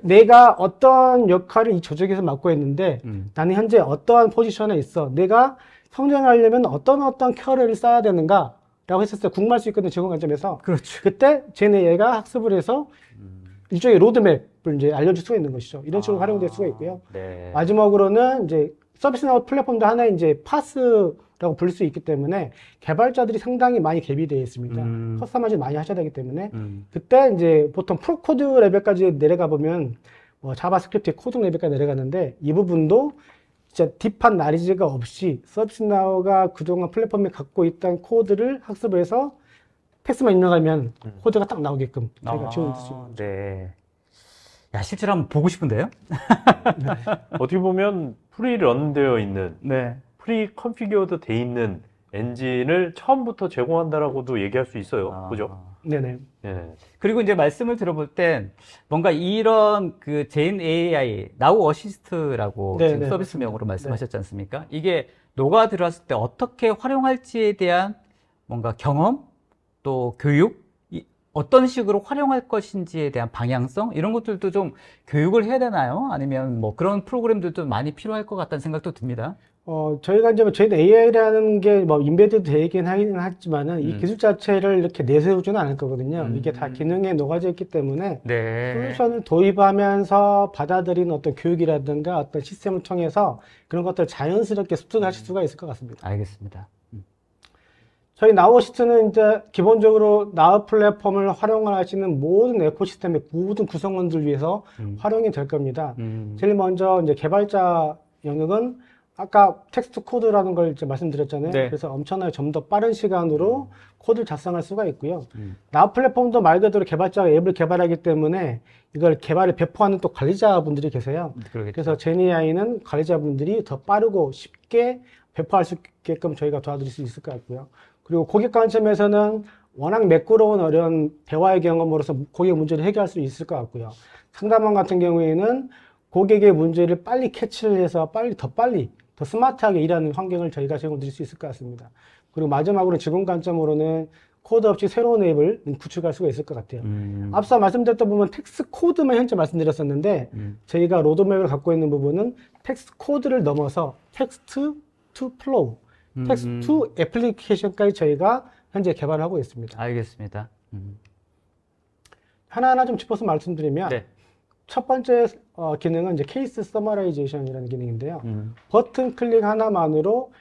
Speaker 3: 내가 어떤 역할을 이 조직에서 맡고 있는데 나는 현재 어떠한 포지션에 있어. 내가 성장하려면 어떤 커리어를 쌓아야 되는가 라고 했을 때 궁금할 수 있거든요. 직원 관점에서. 그때 젠 AI가 학습을 해서 일종의 로드맵을 이제 알려줄 수가 있는 것이죠. 이런 식으로 활용될 수가 있고요. 마지막으로는 이제 서비스나우 플랫폼도 하나의 이제 파스라고 부를 수 있기 때문에 개발자들이 상당히 많이 개비되어 있습니다. 커스터마이즈 많이 하셔야 되기 때문에 그때 이제 보통 프로 코드 레벨까지 내려가 보면 뭐 자바스크립트의 코딩 레벨까지 내려가는데 이 부분도 진짜 딥한 나리지가 없이 서비스나우가 그동안 플랫폼에 갖고 있던 코드를 학습을 해서 텍스트만 입력하면 코드가 딱 나오게끔 저희가 지원해 줄 수 있습니다.
Speaker 1: 야, 실제로 한번 보고 싶은데요?
Speaker 2: 어떻게 보면 프리 런되어 있는 프리 컨피규어드 돼 있는 엔진을 처음부터 제공한다라고도 얘기할 수 있어요. 그죠?
Speaker 3: 네네.
Speaker 2: 예.
Speaker 1: 그리고 이제 말씀을 들어볼 땐 뭔가 이런 그 제인 AI, 나우 어시스트라고
Speaker 3: 네,
Speaker 1: 지금
Speaker 3: 네,
Speaker 1: 서비스명으로
Speaker 3: 맞습니다.
Speaker 1: 말씀하셨지 않습니까? 이게 녹아 들어왔을 때 어떻게 활용할지에 대한 뭔가 경험, 또 교육, 어떤 식으로 활용할 것인지에 대한 방향성, 이런 것들도 좀 교육을 해야 되나요? 아니면 뭐 그런 프로그램들도 많이 필요할 것 같다는 생각도 듭니다.
Speaker 3: 저희가 이제 제인 AI라는 게 뭐 인베드 되긴 하긴 하지만은 이 기술 자체를 이렇게 내세우지는 않을 거거든요. 이게 다 기능에 녹아져 있기 때문에
Speaker 1: 네.
Speaker 3: 솔루션을 도입하면서 받아들이는 어떤 교육이라든가 어떤 시스템을 통해서 그런 것들을 자연스럽게 습득하실 수가 있을 것 같습니다.
Speaker 1: 알겠습니다.
Speaker 3: 저희 나우어시스트는 이제 기본적으로 나우 플랫폼을 활용하시는 모든 에코시스템의 모든 구성원들 위해서 활용이 될 겁니다. 제일 먼저 이제 개발자 영역은 아까 텍스트 코드라는 걸 이제 말씀드렸잖아요.
Speaker 1: 네.
Speaker 3: 그래서 엄청나게 좀 더 빠른 시간으로 코드를 작성할 수가 있고요. 나우 플랫폼도 말 그대로 개발자가 앱을 개발하기 때문에 이걸 개발을 배포하는 또 관리자분들이 계세요.
Speaker 1: 그러겠죠.
Speaker 3: 그래서 제니AI는 관리자분들이 더 빠르고 쉽게 배포할 수 있게끔 저희가 도와드릴 수 있을 것 같고요. 그리고 고객 관점에서는 워낙 매끄러운 어려운 대화의 경험으로서 고객 문제를 해결할 수 있을 것 같고요. 상담원 같은 경우에는 고객의 문제를 빨리 캐치를 해서 더 스마트하게 일하는 환경을 저희가 제공드릴 수 있을 것 같습니다. 그리고 마지막으로 직원 관점으로는 코드 없이 새로운 앱을 구축할 수가 있을 것 같아요. 앞서 말씀드렸던 부분 텍스트 코드만 현재 말씀드렸었는데 저희가 로드맵을 갖고 있는 부분은 텍스트 코드를 넘어서 텍스트 투 플로우, 텍스트 투 애플리케이션까지 저희가 현재 개발을 하고 있습니다.
Speaker 1: 알겠습니다.
Speaker 3: 하나하나 좀 짚어서 말씀드리면
Speaker 1: 네.
Speaker 3: 첫 번째 기능은 이제 케이스 서머라이제이션이라는 기능인데요. 버튼 클릭 하나만으로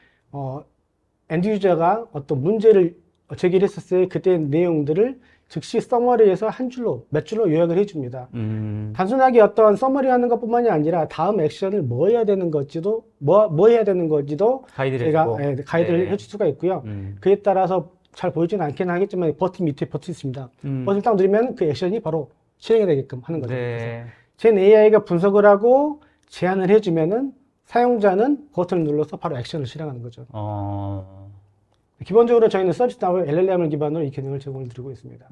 Speaker 3: 엔드 유저가 어떤 문제를 제기를 했었을 때 그때 내용들을 즉시 서머리에서 한 줄로 몇 줄로 요약을 해줍니다. 단순하게 어떤 서머리 하는 것뿐만이 아니라 다음 액션을 뭐 해야 되는 건지도 뭐 해야 되는 건지도
Speaker 1: 가이드를
Speaker 3: 제가
Speaker 1: 해주고.
Speaker 3: 가이드를
Speaker 1: 네.
Speaker 3: 해줄 수가 있고요. 그에 따라서 잘 보이지는 않긴 하겠지만 버튼 밑에 버튼이 있습니다. 버튼 딱 누르면 그 액션이 바로 실행이 되게끔 하는 거죠.
Speaker 1: 네.
Speaker 3: 젠 AI가 분석을 하고 제안을 해주면은 사용자는 버튼을 눌러서 바로 액션을 실행하는 거죠. 기본적으로 저희는 서비스나우 LLM을 기반으로 이 기능을 제공을 드리고 있습니다.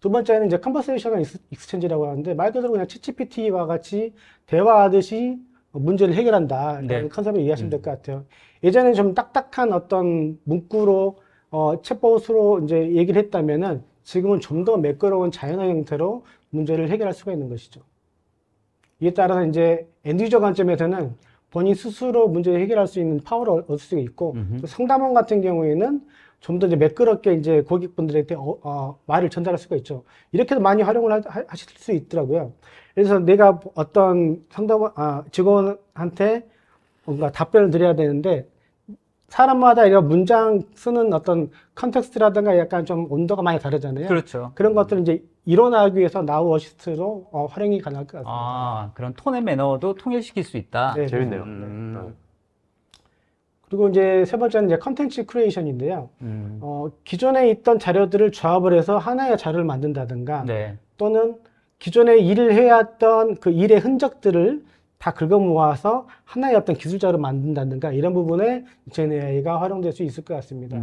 Speaker 3: 두 번째는 이제 컨버세이셔널 익스체인지라고 하는데 말 그대로 그냥 챗GPT와 같이 대화하듯이 문제를 해결한다라는
Speaker 1: 네.
Speaker 3: 컨셉을 이해하시면 될 것 같아요. 예전에 좀 딱딱한 어떤 문구로 챗봇으로 이제 얘기를 했다면은 지금은 좀 더 매끄러운 자연어 형태로 문제를 해결할 수가 있는 것이죠. 이에 따라서 이제 엔드유저 관점에서는 본인 스스로 문제를 해결할 수 있는 파워를 얻을 수가 있고, 또 상담원 같은 경우에는 좀 더 이제 매끄럽게 이제 고객분들한테 말을 전달할 수가 있죠. 이렇게도 많이 활용을 하실 수 있더라고요. 그래서 내가 어떤 상담원, 직원한테 뭔가 답변을 드려야 되는데, 사람마다 이런 문장 쓰는 어떤 컨텍스트라든가 약간 좀 온도가 많이 다르잖아요.
Speaker 1: 그렇죠.
Speaker 3: 그런 것들을 이제 이론하기 위해서 나우 어시스트로 활용이 가능할 것 같습니다.
Speaker 1: 그런 톤의 매너도 통일시킬 수 있다.
Speaker 3: 네,
Speaker 2: 재밌네요.
Speaker 3: 그리고 이제 세 번째는 이제 컨텐츠 크리에이션인데요. 기존에 있던 자료들을 조합을 해서 하나의 자료를 만든다든가
Speaker 1: 네.
Speaker 3: 또는 기존에 일을 해왔던 그 일의 흔적들을 다 긁어 모아서 하나의 어떤 기술자로 만든다든가 이런 부분에 젠 AI가 활용될 수 있을 것 같습니다.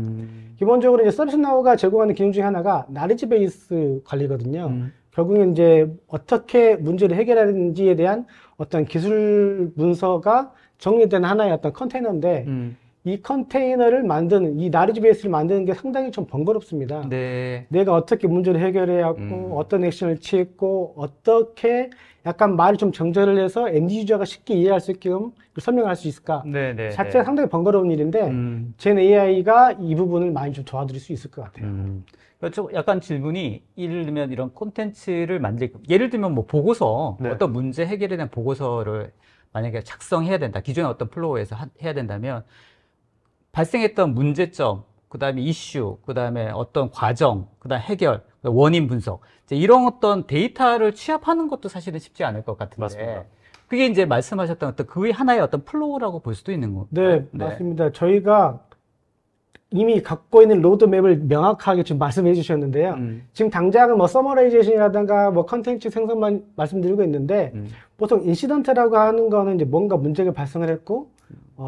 Speaker 3: 기본적으로 이제 서비스나우가 제공하는 기능 중에 하나가 나리지 베이스 관리거든요. 결국엔 이제 어떻게 문제를 해결하는지에 대한 어떤 기술 문서가 정리된 하나의 어떤 컨테이너인데 이 컨테이너를 만드는, 이 나리지 베이스를 만드는 게 상당히 좀 번거롭습니다.
Speaker 1: 네.
Speaker 3: 내가 어떻게 문제를 해결해야 하고 어떤 액션을 취했고 어떻게 약간 말을 좀 정제를 해서 엔드 유저가 쉽게 이해할 수 있게끔 설명할 수 있을까?
Speaker 1: 네.
Speaker 3: 자체가 상당히 번거로운 일인데 젠 AI가 이 부분을 많이 좀 도와드릴 수 있을 것 같아요.
Speaker 1: 그렇죠. 약간 질문이 예를 들면 이런 콘텐츠를 예를 들면 뭐 보고서
Speaker 2: 네.
Speaker 1: 어떤 문제 해결에 대한 보고서를 만약에 작성해야 된다. 기존의 어떤 플로우에서 해야 된다면 발생했던 문제점, 그다음에 이슈, 그다음에 어떤 과정, 그다음 해결, 원인 분석. 이제 이런 어떤 데이터를 취합하는 것도 사실은 쉽지 않을 것 같은데.
Speaker 2: 맞습니다.
Speaker 1: 그게 이제 말씀하셨던 어떤 그 하나의 어떤 플로우라고 볼 수도 있는 거죠.
Speaker 3: 네, 맞습니다. 저희가 이미 갖고 있는 로드맵을 명확하게 지금 말씀해 주셨는데요. 지금 당장은 뭐 서머라이제이션이라든가 뭐 컨텐츠 생성만 말씀드리고 있는데 보통 인시던트라고 하는 거는 이제 뭔가 문제가 발생을 했고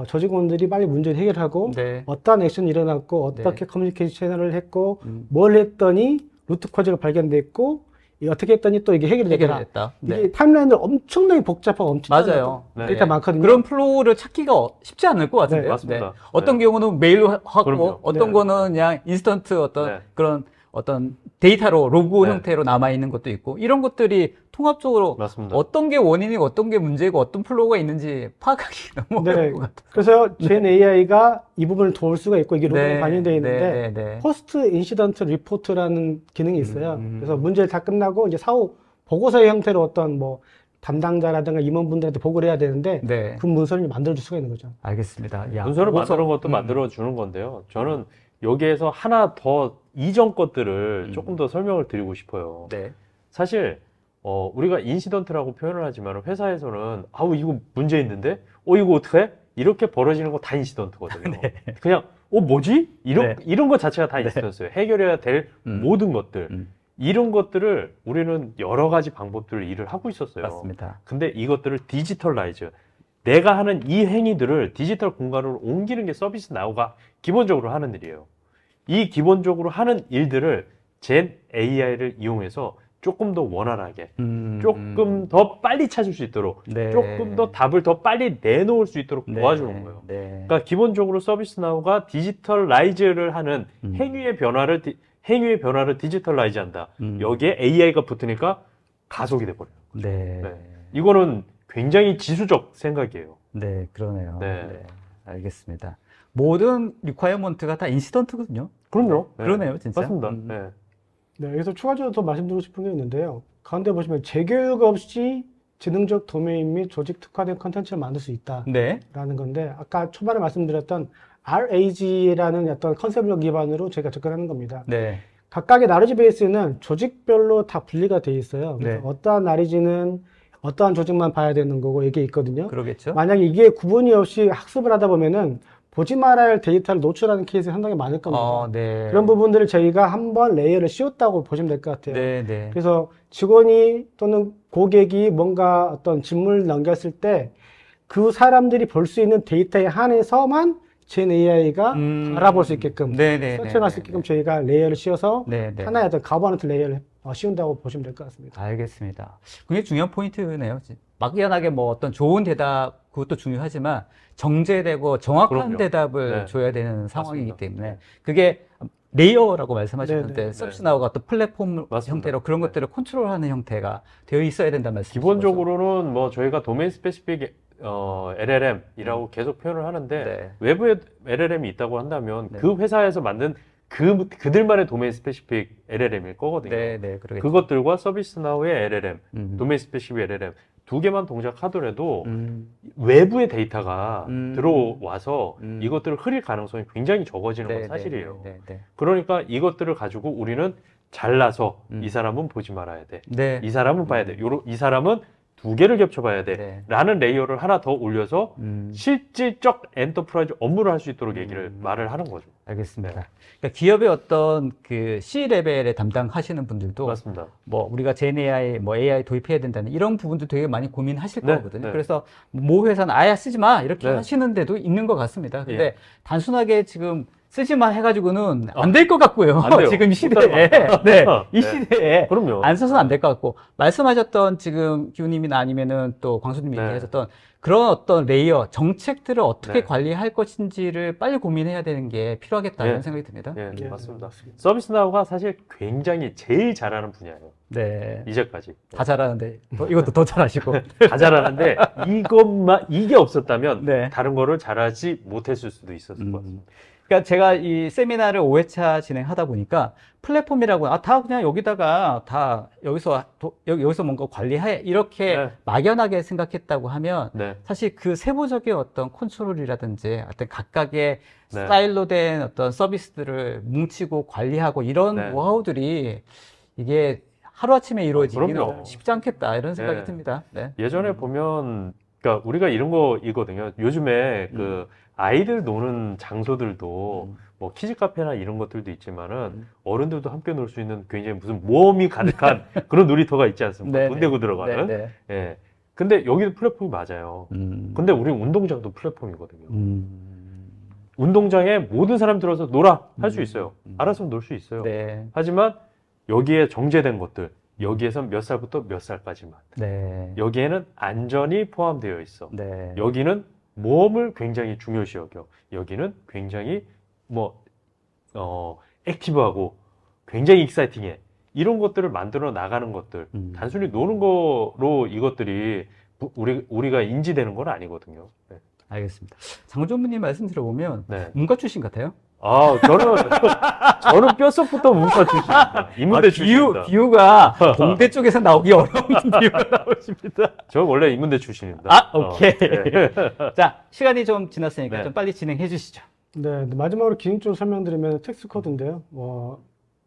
Speaker 3: 조직원들이 빨리 문제를 해결하고
Speaker 1: 네.
Speaker 3: 어떠한 액션이 일어났고 어떻게
Speaker 1: 네.
Speaker 3: 커뮤니케이션 채널을 했고 뭘 했더니 루트 코즈가 발견됐고 어떻게 했더니 또 이게 해결이 되더라.
Speaker 1: 해결됐다.
Speaker 3: 이게
Speaker 1: 네.
Speaker 3: 타임라인을 엄청나게 복잡하고 엄청나게
Speaker 1: 맞아요.
Speaker 3: 데이터 많거든요.
Speaker 1: 그런 플로우를 찾기가 쉽지 않을 것 같은데요.
Speaker 3: 네,
Speaker 2: 맞습니다.
Speaker 1: 어떤
Speaker 2: 네.
Speaker 1: 경우는 메일로 하고
Speaker 2: 그럼요.
Speaker 1: 어떤
Speaker 3: 네.
Speaker 1: 거는 그냥 인스턴트 어떤
Speaker 2: 네.
Speaker 1: 그런 어떤 데이터로 로그
Speaker 2: 네.
Speaker 1: 형태로 남아 있는 것도 있고 이런 것들이 통합적으로
Speaker 2: 맞습니다.
Speaker 1: 어떤 게 원인이고 어떤 게 문제고 어떤 플로우가 있는지 파악하기 너무
Speaker 3: 네.
Speaker 1: 어려운 것 같아요.
Speaker 3: 그래서 젠 AI가 이 부분을 도울 수가 있고 이게 로그에
Speaker 1: 네,
Speaker 3: 반영되어 있는데
Speaker 1: 네, 네, 네.
Speaker 3: 포스트 인시던트 리포트라는 기능이 있어요. 그래서 문제를 다 끝나고 이제 사후 보고서의 형태로 어떤 뭐 담당자라든가 임원분들한테 보고를 해야 되는데
Speaker 1: 네.
Speaker 3: 그 문서를 만들어 줄 수가 있는 거죠.
Speaker 1: 알겠습니다. 야,
Speaker 2: 문서를
Speaker 1: 보고서-
Speaker 2: 만드는 것도 만들어 주는 건데요. 저는 여기에서 하나 더 이전 것들을 조금 더 설명을 드리고 싶어요.
Speaker 1: 네.
Speaker 2: 사실 우리가 인시던트라고 표현을 하지만 회사에서는 아우 이거 문제 있는데 이거 어떡해? 이렇게 벌어지는 거 다 인시던트거든요. 그냥 뭐지?
Speaker 1: 네.
Speaker 2: 이런 것 자체가 다 인시던트예요. 해결해야 될 모든 것들. 이런 것들을 우리는 여러 가지 방법들을 일을 하고 있었어요.
Speaker 1: 맞습니다.
Speaker 2: 근데 이것들을 디지털라이즈, 내가 하는 이 행위들을 디지털 공간으로 옮기는 게 서비스 나우가 기본적으로 하는 일이에요. 이 기본적으로 하는 일들을 젠 AI를 이용해서 조금 더 원활하게, 조금 더 빨리 찾을 수 있도록,
Speaker 1: 네.
Speaker 2: 조금 더 답을 더 빨리 내놓을 수 있도록
Speaker 1: 네.
Speaker 2: 도와주는 거예요.
Speaker 1: 네.
Speaker 2: 그러니까 기본적으로 서비스 나우가 디지털라이즈를 하는 행위의 변화를 디지털라이즈 한다. 여기에 AI가 붙으니까 가속이 돼버려요.
Speaker 1: 네.
Speaker 2: 네. 이거는 굉장히 지수적 생각이에요.
Speaker 1: 네, 그러네요.
Speaker 2: 네.
Speaker 1: 네. 알겠습니다. 모든 리퀘어먼트가 다 인시던트거든요.
Speaker 2: 그럼요.
Speaker 1: 네. 그러네요, 진짜.
Speaker 2: 맞습니다.
Speaker 1: 음.
Speaker 2: 네.
Speaker 3: 네, 여기서 추가적으로 더 말씀드리고 싶은 게 있는데요. 가운데 보시면 재교육 없이 지능적 도메인 및 조직 특화된 컨텐츠를 만들 수 있다라는
Speaker 1: 네.
Speaker 3: 건데 아까 초반에 말씀드렸던 RAG라는 어떤 컨셉을 기반으로 저희가 접근하는 겁니다.
Speaker 1: 네.
Speaker 3: 각각의 나레지 베이스는 조직별로 다 분리가 돼 있어요. 그래서
Speaker 1: 네.
Speaker 3: 어떠한 나레지는 어떠한 조직만 봐야 되는 거고 이게 있거든요.
Speaker 1: 그러겠죠.
Speaker 3: 만약에 이게 구분이 없이 학습을 하다 보면은 보지 말아야 할 데이터를 노출하는 케이스가 상당히 많을 겁니다.
Speaker 1: 네.
Speaker 3: 그런 부분들을 저희가 한번 레이어를 씌웠다고 보시면 될 것 같아요.
Speaker 1: 네, 네.
Speaker 3: 그래서 직원이 또는 고객이 뭔가 어떤 질문을 남겼을 때 그 사람들이 볼 수 있는 데이터에 한해서만 젠 AI가 알아볼 수 있게끔
Speaker 1: 네, 네,
Speaker 3: 설정할 수 있게끔 저희가 레이어를 씌워서
Speaker 1: 네, 네.
Speaker 3: 하나의 어떤 가버넌트 레이어를 씌운다고 보시면 될 것 같습니다.
Speaker 1: 알겠습니다. 굉장히 중요한 포인트네요. 막연하게 뭐 어떤 좋은 대답 그것도 중요하지만 정제되고 정확한
Speaker 2: 그럼요.
Speaker 1: 대답을
Speaker 2: 네.
Speaker 1: 줘야 되는 상황이기
Speaker 2: 맞습니다.
Speaker 1: 때문에 그게 레이어라고 말씀하셨는데
Speaker 3: 네, 네.
Speaker 1: 서비스나우가 어떤 플랫폼
Speaker 2: 맞습니다.
Speaker 1: 형태로 그런
Speaker 2: 네.
Speaker 1: 것들을 컨트롤하는 형태가 되어 있어야 된다는 말씀이죠.
Speaker 2: 기본적으로는 뭐 저희가 도메인 스페시픽 LLM이라고 계속 표현을 하는데
Speaker 1: 네.
Speaker 2: 외부에 LLM이 있다고 한다면
Speaker 1: 네.
Speaker 2: 그 회사에서 만든 그들만의 도메인 스페시픽 LLM일 거거든요.
Speaker 1: 네, 네, 그러겠죠.
Speaker 2: 그것들과 서비스나우의 LLM, 도메인 스페시픽 LLM 두 개만 동작하더라도 외부의 데이터가 들어와서 이것들을 흐릴 가능성이 굉장히 적어지는 건 사실이에요.
Speaker 1: 네, 네,
Speaker 2: 그러니까 이것들을 가지고 우리는 잘라서 이 사람은 보지 말아야 돼.
Speaker 1: 네.
Speaker 2: 이 사람은 봐야 돼. 이 사람은 두 개를 겹쳐봐야 돼.
Speaker 1: 네.
Speaker 2: 라는 레이어를 하나 더 올려서 실질적 엔터프라이즈 업무를 할 수 있도록 말을 하는 거죠.
Speaker 1: 알겠습니다. 그러니까 기업의 어떤 그 C 레벨에 담당하시는 분들도
Speaker 2: 맞습니다.
Speaker 1: 뭐 우리가 젠 AI, 뭐 AI 도입해야 된다는 이런 부분도 되게 많이 고민하실
Speaker 2: 네,
Speaker 1: 거거든요.
Speaker 2: 네.
Speaker 1: 그래서 모 회사는 아예 쓰지 마 이렇게
Speaker 2: 네.
Speaker 1: 하시는 데도 있는 것 같습니다. 근데
Speaker 2: 예.
Speaker 1: 단순하게 지금 쓰지 마 해가지고는 안 될 것 같고요.
Speaker 2: 안 돼요.
Speaker 1: 지금 이
Speaker 2: 못
Speaker 1: 시대에
Speaker 2: 따라가요.
Speaker 1: 네, 이
Speaker 2: 네.
Speaker 1: 시대에
Speaker 2: 그럼요.
Speaker 1: 안 써서는 안 될 것 같고 말씀하셨던 지금 기훈님이나 아니면은 또 광수님이
Speaker 2: 네.
Speaker 1: 얘기하셨던 그런 어떤 레이어 정책들을 어떻게
Speaker 2: 네.
Speaker 1: 관리할 것인지를 빨리 고민해야 되는 게 필요하겠다
Speaker 2: 네.
Speaker 1: 이런 생각이 듭니다.
Speaker 2: 예,
Speaker 3: 예,
Speaker 2: 맞습니다.
Speaker 3: 맞습니다.
Speaker 2: 서비스나우가 사실 굉장히 제일 잘하는 분야예요.
Speaker 1: 네.
Speaker 2: 이제까지.
Speaker 1: 다 잘하는데 이것도 더 잘하시고.
Speaker 2: 다 잘하는데 이게 없었다면
Speaker 1: 네.
Speaker 2: 다른 거를 잘하지 못했을 수도 있었을 것 같습니다.
Speaker 1: 그러니까 제가 이 세미나를 5회차 진행하다 보니까 플랫폼이라고 다 그냥 여기다가 다 여기서 뭔가 관리해 이렇게
Speaker 2: 네.
Speaker 1: 막연하게 생각했다고 하면
Speaker 2: 네.
Speaker 1: 사실 그 세부적인 어떤 컨트롤이라든지 어떤 각각의
Speaker 2: 네.
Speaker 1: 스타일로 된 어떤 서비스들을 뭉치고 관리하고 이런
Speaker 2: 네.
Speaker 1: 노하우들이 이게 하루아침에 이루어지기는
Speaker 2: 그럼요.
Speaker 1: 쉽지 않겠다 이런 생각이
Speaker 2: 네.
Speaker 1: 듭니다. 네.
Speaker 2: 예전에 보면, 그러니까 우리가 이런 거이거든요. 요즘에 그 아이들 노는 장소들도 뭐 키즈 카페나 이런 것들도 있지만은 어른들도 함께 놀 수 있는 굉장히 무슨 모험이 가득한 그런 놀이터가 있지 않습니까?
Speaker 1: 네,
Speaker 2: 돈 내고
Speaker 1: 네.
Speaker 2: 들어가는.
Speaker 1: 네, 네.
Speaker 2: 예. 근데 여기도 플랫폼이 맞아요. 근데 우리 운동장도 플랫폼이거든요. 운동장에 모든 사람 들어서 놀아 할 수 있어요. 알아서 놀 수 있어요.
Speaker 1: 네.
Speaker 2: 하지만 여기에 정제된 것들, 여기에선 몇 살부터 몇 살까지만.
Speaker 1: 네.
Speaker 2: 여기에는 안전이 포함되어 있어.
Speaker 1: 네.
Speaker 2: 여기는 모험을 굉장히 중요시 여겨. 여기는 굉장히 액티브하고 굉장히 익사이팅해. 이런 것들을 만들어 나가는 것들. 단순히 노는 거로 이것들이 우리가 인지되는 건 아니거든요. 네.
Speaker 1: 알겠습니다. 장조부님 말씀 들어보면
Speaker 2: 네.
Speaker 1: 문과 출신 같아요.
Speaker 2: 아, 저는 뼈속부터 문과 출신입니다. 인문대 출신입니다.
Speaker 1: 비유가 공대 쪽에서 나오기 어려운 비유가 나오십니다.
Speaker 2: 저 원래 인문대 출신입니다.
Speaker 1: 아, 오케이.
Speaker 2: 네.
Speaker 1: 자, 시간이 좀 지났으니까
Speaker 2: 네.
Speaker 1: 좀 빨리 진행해 주시죠.
Speaker 3: 네, 마지막으로 기능적으로 설명드리면 텍스트 코드인데요.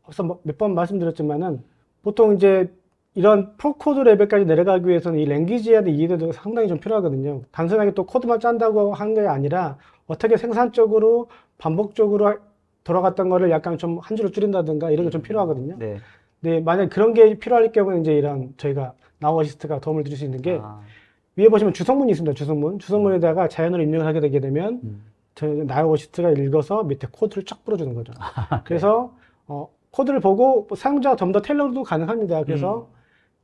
Speaker 3: 앞서 몇 번 말씀드렸지만은 보통 이제 이런 프로코드 레벨까지 내려가기 위해서는 이 랭귀지에 대한 이해도 상당히 좀 필요하거든요. 단순하게 또 코드만 짠다고 한 게 아니라 어떻게 생산적으로 반복적으로 돌아갔던 거를 약간 좀 한 줄을 줄인다든가 이런 게 좀 필요하거든요.
Speaker 1: 네.
Speaker 3: 네, 만약 그런 게 필요할 경우는 이제 이런 저희가 나우 어시스트가 도움을 드릴 수 있는 게 위에 보시면 주성문이 있습니다. 주성문에다가 자연어를 입력을 하게 되게 되면 나우 어시스트가 읽어서 밑에 코드를 쫙 뿌려주는 거죠. 그래서 코드를 보고 사용자가 좀 더 테일러도 가능합니다. 그래서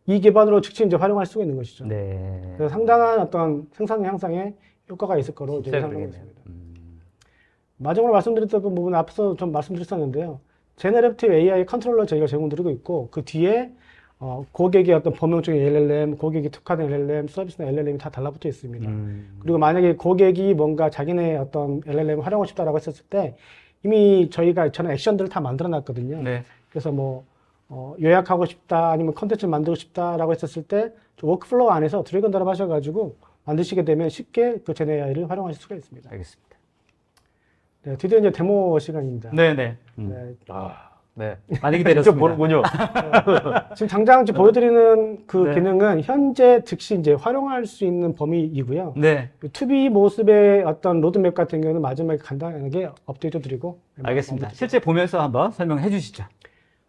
Speaker 3: 이 기반으로 즉시 이제 활용할 수가 있는 것이죠.
Speaker 1: 네.
Speaker 3: 그래서 상당한 어떤 생산 향상에 효과가 있을 거로
Speaker 1: 진짜
Speaker 3: 생각하고
Speaker 1: 그러겠네요.
Speaker 3: 있습니다. 마지막으로 말씀드렸던 부분은 앞서 좀 말씀드렸었는데요. 제너레이티브 AI 컨트롤러 저희가 제공드리고 있고 그 뒤에 고객의 어떤 범용적인 LLM, 고객이 특화된 LLM, 서비스나 LLM이 다 달라붙어 있습니다. 그리고 만약에 고객이 뭔가 자기네 어떤 LLM을 활용하고 싶다라고 했었을 때 이미 저희가 저는 액션들을 다 만들어 놨거든요.
Speaker 1: 네.
Speaker 3: 그래서 요약하고 싶다 아니면 컨텐츠를 만들고 싶다라고 했었을 때 워크플로우 안에서 드래곤 드랍 하셔가지고 만드시게 되면 쉽게 그 제네AI를 활용하실 수가 있습니다.
Speaker 1: 알겠습니다.
Speaker 3: 네, 드디어 이제 데모 시간입니다.
Speaker 1: 네네.
Speaker 3: 네,
Speaker 2: 네.
Speaker 1: 많이
Speaker 2: 직접
Speaker 1: 기다렸습니다.
Speaker 2: 보는군요.
Speaker 3: 지금 당장 지금 보여드리는 그
Speaker 1: 네.
Speaker 3: 기능은 현재 즉시 이제 활용할 수 있는 범위이고요.
Speaker 1: 네.
Speaker 3: 투비 모습의 어떤 로드맵 같은 경우는 마지막에 간단하게 업데이트 드리고.
Speaker 1: 알겠습니다. 실제 보면서 한번 설명해 주시죠.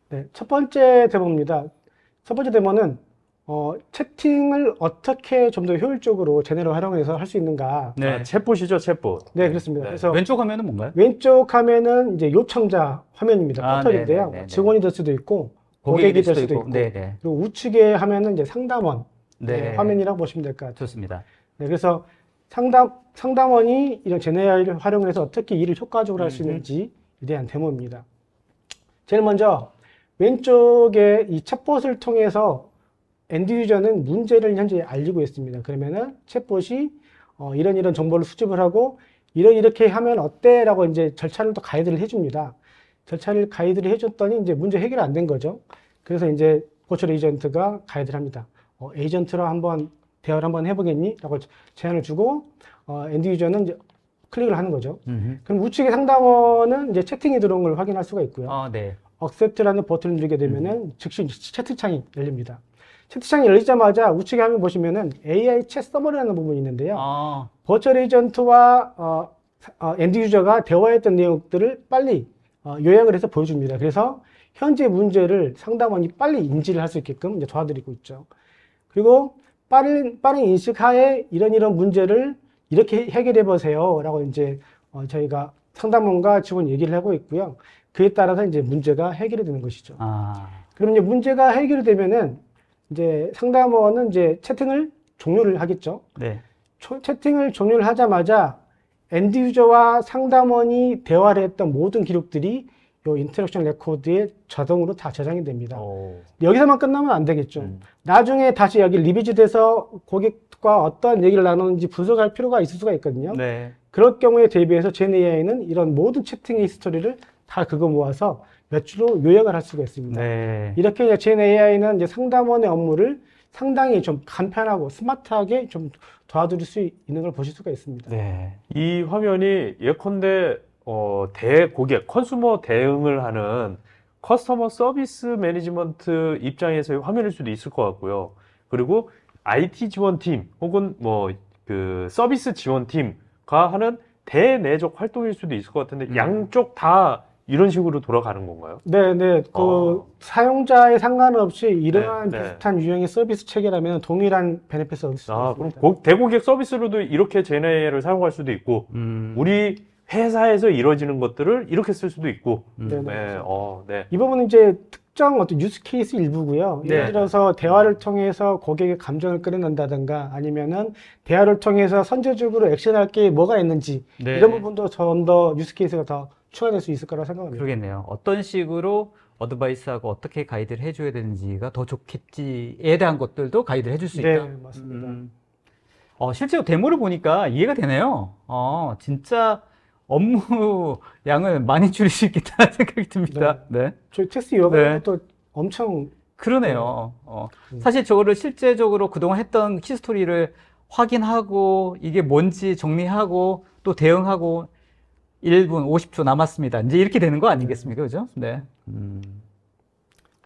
Speaker 3: 네, 첫 번째 데모입니다. 첫 번째 데모는 채팅을 어떻게 좀 더 효율적으로 제네로 활용해서 할 수 있는가.
Speaker 1: 네.
Speaker 2: 챗봇이죠, 챗봇.
Speaker 3: 네, 그렇습니다.
Speaker 2: 네.
Speaker 3: 그래서
Speaker 1: 왼쪽 화면은 뭔가요?
Speaker 3: 왼쪽 화면은 이제 요청자 화면입니다.
Speaker 1: 아,
Speaker 3: 포털인데요.
Speaker 1: 네네네네.
Speaker 3: 직원이 될 수도 있고, 고객이 될 수도 있고,
Speaker 1: 네네.
Speaker 3: 그리고 우측에 화면은 이제 상담원
Speaker 1: 네.
Speaker 3: 화면이라고 보시면 될 것 같아요.
Speaker 1: 좋습니다.
Speaker 3: 네, 그래서 상담원이 이런 제네AI를 활용해서 어떻게 일을 효과적으로 할 수 있는지에 대한 데모입니다. 제일 먼저 왼쪽에 이 챗봇을 통해서 엔드 유저는 문제를 현재 알리고 있습니다. 그러면은 챗봇이 이런 정보를 수집을 하고 이렇게 하면 어때? 라고 이제 절차를 또 가이드를 해줍니다. 절차를 가이드를 해줬더니 이제 문제 해결이 안 된 거죠. 그래서 이제 버추얼 에이전트가 가이드를 합니다. 에이전트로 한번 대화를 한번 해보겠니? 라고 제안을 주고 엔드 유저는 이제 클릭을 하는 거죠. 그럼 우측에 상담원은 이제 채팅이 들어온 걸 확인할 수가 있고요.
Speaker 1: 네.
Speaker 3: accept라는 버튼을 누르게 되면은 즉시 채팅창이 열립니다. 채팅창이 열리자마자 우측에 화면 보시면은 AI 챗 서머리라는 부분이 있는데요. 버추얼 에이전트와 엔드 유저가 대화했던 내용들을 빨리 요약을 해서 보여줍니다. 그래서 현재 문제를 상담원이 빨리 인지를 할 수 있게끔 이제 도와드리고 있죠. 그리고 빠른 인식하에 이런 문제를 이렇게 해결해 보세요. 라고 이제 저희가 상담원과 직원 얘기를 하고 있고요. 그에 따라서 이제 문제가 해결이 되는 것이죠. 그럼 이제 문제가 해결이 되면은 이제 상담원은 이제 채팅을 종료를 하겠죠.
Speaker 1: 네.
Speaker 3: 채팅을 종료를 하자마자 엔드 유저와 상담원이 대화를 했던 모든 기록들이 이 인터랙션 레코드에 자동으로 다 저장이 됩니다. 여기서만 끝나면 안 되겠죠. 나중에 다시 여기 리비즈 돼서 고객과 어떤 얘기를 나누는지 분석할 필요가 있을 수가 있거든요.
Speaker 1: 네.
Speaker 3: 그럴 경우에 대비해서 제네AI는 이런 모든 채팅의 히스토리를 다 그거 모아서 몇 줄로 요약을 할 수가 있습니다.
Speaker 1: 네.
Speaker 3: 이렇게 제네AI는 이제 상담원의 업무를 상당히 좀 간편하고 스마트하게 좀 도와드릴 수 있는 걸 보실 수가 있습니다.
Speaker 1: 네.
Speaker 2: 이 화면이 예컨대 대고객, 컨슈머 대응을 하는 커스터머 서비스 매니지먼트 입장에서의 화면일 수도 있을 것 같고요. 그리고 IT 지원팀 혹은 그 서비스 지원팀과 하는 대내적 활동일 수도 있을 것 같은데 양쪽 다 이런 식으로 돌아가는 건가요?
Speaker 3: 네, 네. 사용자에 상관없이 이러한
Speaker 2: 네, 네.
Speaker 3: 비슷한 유형의 서비스 체계라면 동일한 베네핏 서비스가
Speaker 2: 그럼
Speaker 3: 있습니다.
Speaker 2: 대고객 서비스로도 이렇게 제네를 사용할 수도 있고, 우리 회사에서 이루어지는 것들을 이렇게 쓸 수도 있고,
Speaker 3: 네, 네.
Speaker 2: 네.
Speaker 3: 이 부분은 이제 특정 어떤 유스 케이스 일부고요.
Speaker 1: 네.
Speaker 3: 예를 들어서 대화를 통해서 고객의 감정을 끌어낸다든가 아니면은 대화를 통해서 선제적으로 액션할 게 뭐가 있는지
Speaker 1: 네.
Speaker 3: 이런 부분도 좀 더 유스 케이스가 더 추가될 수 있을 거라고 생각합니다.
Speaker 1: 그러겠네요. 어떤 식으로 어드바이스하고 어떻게 가이드를 해줘야 되는지가 더 좋겠지에 대한 것들도 가이드를 해줄 수 있다.
Speaker 3: 네, 맞습니다.
Speaker 1: 실제로 데모를 보니까 이해가 되네요. 진짜 업무 양을 많이 줄일 수 있겠다는 생각이 듭니다. 네.
Speaker 3: 저희 텍스트 요구는
Speaker 1: 네.
Speaker 3: 또 엄청
Speaker 1: 그러네요. 사실 저거를 실제적으로 그동안 했던 히스토리를 확인하고 이게 뭔지 정리하고 또 대응하고 1분 50초 남았습니다. 이제 이렇게 되는 거 아니겠습니까? 그죠? 네.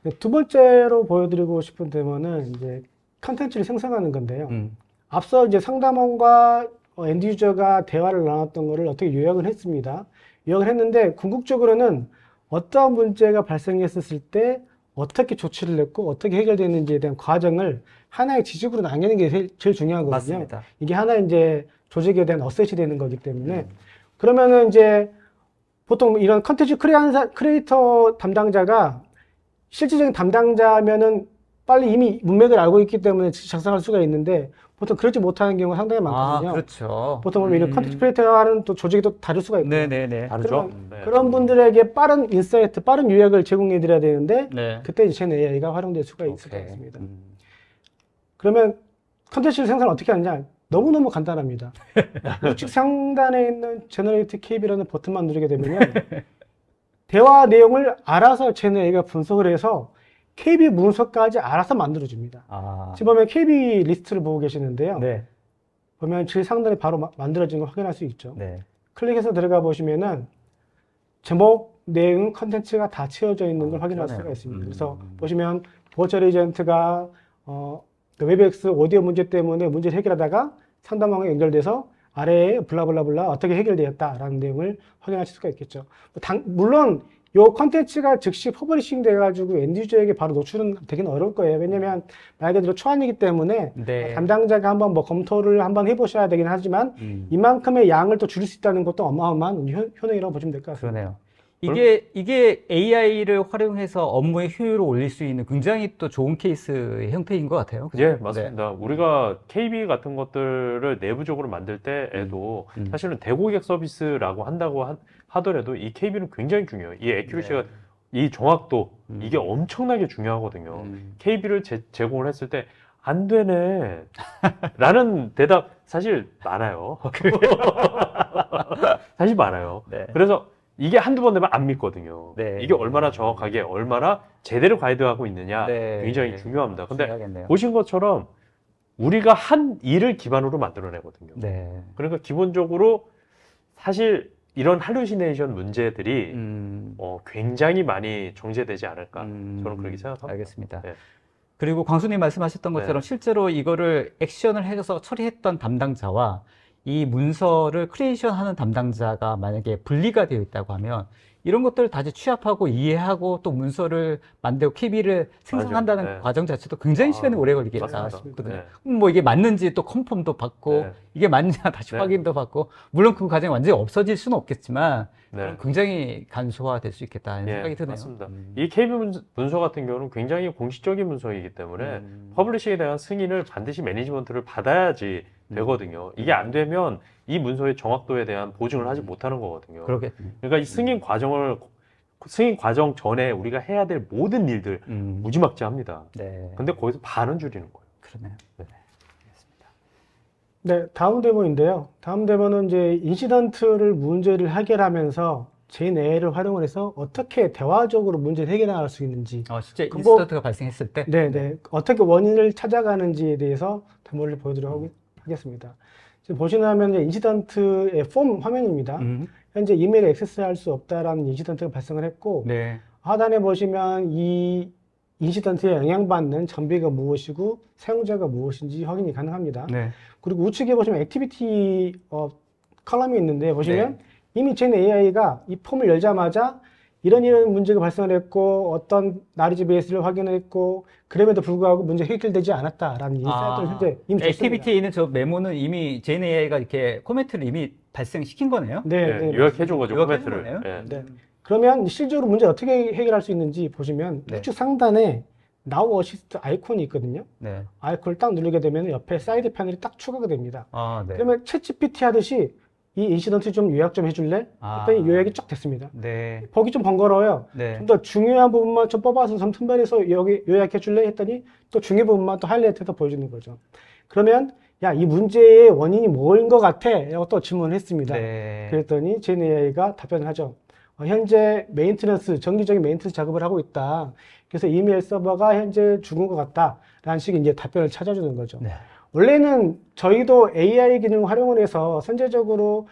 Speaker 3: 네, 두 번째로 보여드리고 싶은 데모는 이제 컨텐츠를 생성하는 건데요. 앞서 이제 상담원과 엔드 유저가 대화를 나눴던 거를 어떻게 요약을 했습니다. 요약을 했는데 궁극적으로는 어떠한 문제가 발생했을 때 어떻게 조치를 냈고 어떻게 해결됐는지에 대한 과정을 하나의 지식으로 남기는 게 제일 중요하거든요.
Speaker 1: 맞습니다.
Speaker 3: 이게 하나의 이제 조직에 대한 어셋이 되는 거기 때문에 그러면은 이제 보통 이런 컨텐츠 크리에이터 담당자가 실질적인 담당자면은 빨리 이미 문맥을 알고 있기 때문에 작성할 수가 있는데 보통 그렇지 못하는 경우가 상당히 많거든요.
Speaker 1: 그렇죠.
Speaker 3: 보통 이런 컨텐츠 크리에이터와는 또 조직이 또 다를 수가 있고
Speaker 1: 네네네.
Speaker 2: 다르죠?
Speaker 3: 그런 분들에게 빠른 인사이트, 빠른 요약을 제공해 드려야 되는데
Speaker 1: 네.
Speaker 3: 그때 이제 젠 AI가 활용될 수가 있을 것
Speaker 1: 오케이.
Speaker 3: 같습니다. 그러면 컨텐츠 생산 어떻게 하느냐? 너무너무 간단합니다. 우측 상단에 있는 제너레이트 KB라는 버튼만 누르게 되면요. 대화 내용을 알아서 젠 AI가 분석을 해서 KB 문서까지 알아서 만들어줍니다. 지금 보면 KB 리스트를 보고 계시는데요.
Speaker 1: 네.
Speaker 3: 보면 제일 상단에 바로 만들어진 걸 확인할 수 있죠.
Speaker 1: 네.
Speaker 3: 클릭해서 들어가 보시면은 제목, 내용, 컨텐츠가 다 채워져 있는 걸 확인할 수가 있습니다. 그래서 보시면 버추얼 에이전트가 웹엑스 오디오 문제 때문에 문제를 해결하다가 상담원과 연결돼서 아래에 블라블라블라 어떻게 해결되었다라는 내용을 확인하실 수가 있겠죠. 물론 이 컨텐츠가 즉시 퍼블리싱 돼가지고 엔드유저에게 바로 노출은 되긴 어려울 거예요. 왜냐면 말 그대로 초안이기 때문에
Speaker 1: 네.
Speaker 3: 담당자가 한번 검토를 한번 해보셔야 되긴 하지만 이만큼의 양을 또 줄일 수 있다는 것도 어마어마한 효능이라고 보시면 될 것 같습니다.
Speaker 1: 그러네요. 이게 AI를 활용해서 업무의 효율을 올릴 수 있는 굉장히 또 좋은 케이스의 형태인 것 같아요. 그죠?
Speaker 2: 예, 맞습니다. 우리가 KB 같은 것들을 내부적으로 만들 때에도 사실은 대고객 서비스라고 한다고 하더라도 이 KB는 굉장히 중요해요. 이 애큐리시가 이 정확도 이게 엄청나게 중요하거든요. KB를 제공을 했을 때 안 되네 라는 대답 사실 많아요. 사실 많아요.
Speaker 1: 네.
Speaker 2: 그래서 이게 한두 번 되면 안 믿거든요.
Speaker 1: 네.
Speaker 2: 이게 얼마나 정확하게 얼마나 제대로 가이드하고 있느냐
Speaker 1: 네.
Speaker 2: 굉장히 중요합니다. 근데
Speaker 1: 중요하겠네요.
Speaker 2: 보신 것처럼 우리가 한 일을 기반으로 만들어내거든요.
Speaker 1: 네.
Speaker 2: 그러니까 기본적으로 사실 이런 할루시네이션 문제들이 굉장히 많이 정제되지 않을까 저는 그렇게 생각합니다.
Speaker 1: 알겠습니다.
Speaker 2: 네.
Speaker 1: 그리고 광수님 말씀하셨던 것처럼 실제로 이거를 액션을 해서 처리했던 담당자와 이 문서를 크리에이션하는 담당자가 만약에 분리가 되어 있다고 하면 이런 것들을 다시 취합하고 이해하고 또 문서를 만들고 KB를 생성한다는
Speaker 2: 맞아요. 네.
Speaker 1: 과정 자체도 굉장히 시간이 오래 걸리겠다
Speaker 2: 맞습니다.
Speaker 1: 싶거든요.
Speaker 2: 네.
Speaker 1: 뭐 이게 맞는지 또 컨펌도 받고
Speaker 2: 네.
Speaker 1: 이게 맞냐 다시
Speaker 2: 네.
Speaker 1: 확인도 받고 물론 그 과정이 완전히 없어질 수는 없겠지만
Speaker 2: 네.
Speaker 1: 굉장히 간소화될 수 있겠다는 생각이 드네요.
Speaker 2: 맞습니다. 이 KB 문서 같은 경우는 굉장히 공식적인 문서이기 때문에 퍼블리싱에 대한 승인을 반드시 매니지먼트를 받아야지 되거든요. 이게 안 되면 이 문서의 정확도에 대한 보증을 하지 못하는 거거든요.
Speaker 1: 그러겠네요.
Speaker 2: 그러니까 이 승인 과정 전에 우리가 해야 될 모든 일들 무지막지합니다.
Speaker 1: 네.
Speaker 2: 근데 거기서 반은 줄이는 거예요.
Speaker 1: 그러네요. 네.
Speaker 3: 네, 다음 데모인데요. 다음 데모는 이제 인시던트를 문제를 해결하면서 젠 AI를 활용을 해서 어떻게 대화적으로 문제를 해결할 수 있는지
Speaker 1: 실제 인시던트가 발생했을 때?
Speaker 3: 네. 어떻게 원인을 찾아가는지에 대해서 데모를 보여드리도록 하겠습니다. 지금 보시면 인시던트의 폼 화면입니다. 현재 이메일 액세스할 수 없다라는 인시던트가 발생을 했고
Speaker 1: 네.
Speaker 3: 하단에 보시면 이 인시던트에 영향받는 장비가 무엇이고 사용자가 무엇인지 확인이 가능합니다.
Speaker 1: 네.
Speaker 3: 그리고 우측에 보시면 액티비티 컬럼이 있는데 보시면 이미 젠 AI가 이 폼을 열자마자 이런 문제가 발생을 했고 어떤 나리지 베이스를 확인했고 그럼에도 불구하고 문제 해결되지 않았다라는 인사이트를 현재 이미 줬습니다.
Speaker 1: 액티비티에 있는 저 메모는 이미 JNAI가 이렇게 코멘트를 이미 발생시킨 거네요.
Speaker 3: 네,
Speaker 2: 예,
Speaker 3: 네,
Speaker 2: 요약해 준 거죠,
Speaker 1: 요약해 준
Speaker 2: 코멘트를.
Speaker 1: 거네요?
Speaker 2: 예.
Speaker 3: 네. 그러면 실제로 문제 어떻게 해결할 수 있는지 보시면
Speaker 1: 네.
Speaker 3: 우측 상단에 Now Assist 아이콘이 있거든요.
Speaker 1: 네.
Speaker 3: 아이콘을 딱 누르게 되면 옆에 사이드 패널이 딱 추가가 됩니다.
Speaker 1: 아, 네.
Speaker 3: 그러면 챗GPT 하듯이 이 인시던트 좀 요약 좀 해줄래?
Speaker 1: 아.
Speaker 3: 했더니 요약이 쫙 됐습니다.
Speaker 1: 네.
Speaker 3: 보기 좀 번거로워요.
Speaker 1: 네.
Speaker 3: 좀 더 중요한 부분만 좀 뽑아서 좀 틈바리에서 여기 요약해줄래? 했더니 또 중요한 부분만 또 하이라이트해서 보여주는 거죠. 그러면 야, 이 문제의 원인이 뭐인 것 같아? 라고 또 질문을 했습니다.
Speaker 1: 네.
Speaker 3: 그랬더니 JNAI가 답변을 하죠. 현재 정기적인 메인테너스 작업을 하고 있다. 그래서 이메일 서버가 현재 죽은 것 같다. 라는 식의 이제 답변을 찾아주는 거죠.
Speaker 1: 네.
Speaker 3: 원래는 저희도 AI 기능을 활용을 해서 선제적으로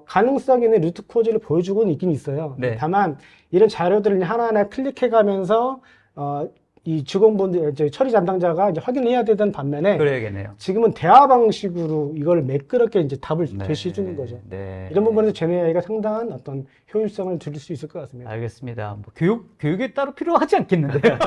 Speaker 3: 가능성 있는 루트 코즈를 보여주고는 있긴 있어요.
Speaker 1: 네.
Speaker 3: 다만 이런 자료들을 하나하나 클릭해가면서 이 직원분들, 이제 처리 담당자가 이제 확인을 해야 되던 반면에
Speaker 1: 그래야겠네요.
Speaker 3: 지금은 대화 방식으로 이걸 매끄럽게 이제 답을
Speaker 1: 네.
Speaker 3: 제시해 주는 거죠.
Speaker 1: 네.
Speaker 3: 이런 부분에서 GenAI가 상당한 어떤 효율성을 줄일 수 있을 것 같습니다.
Speaker 1: 알겠습니다. 뭐 교육이 따로 필요하지 않겠는데요.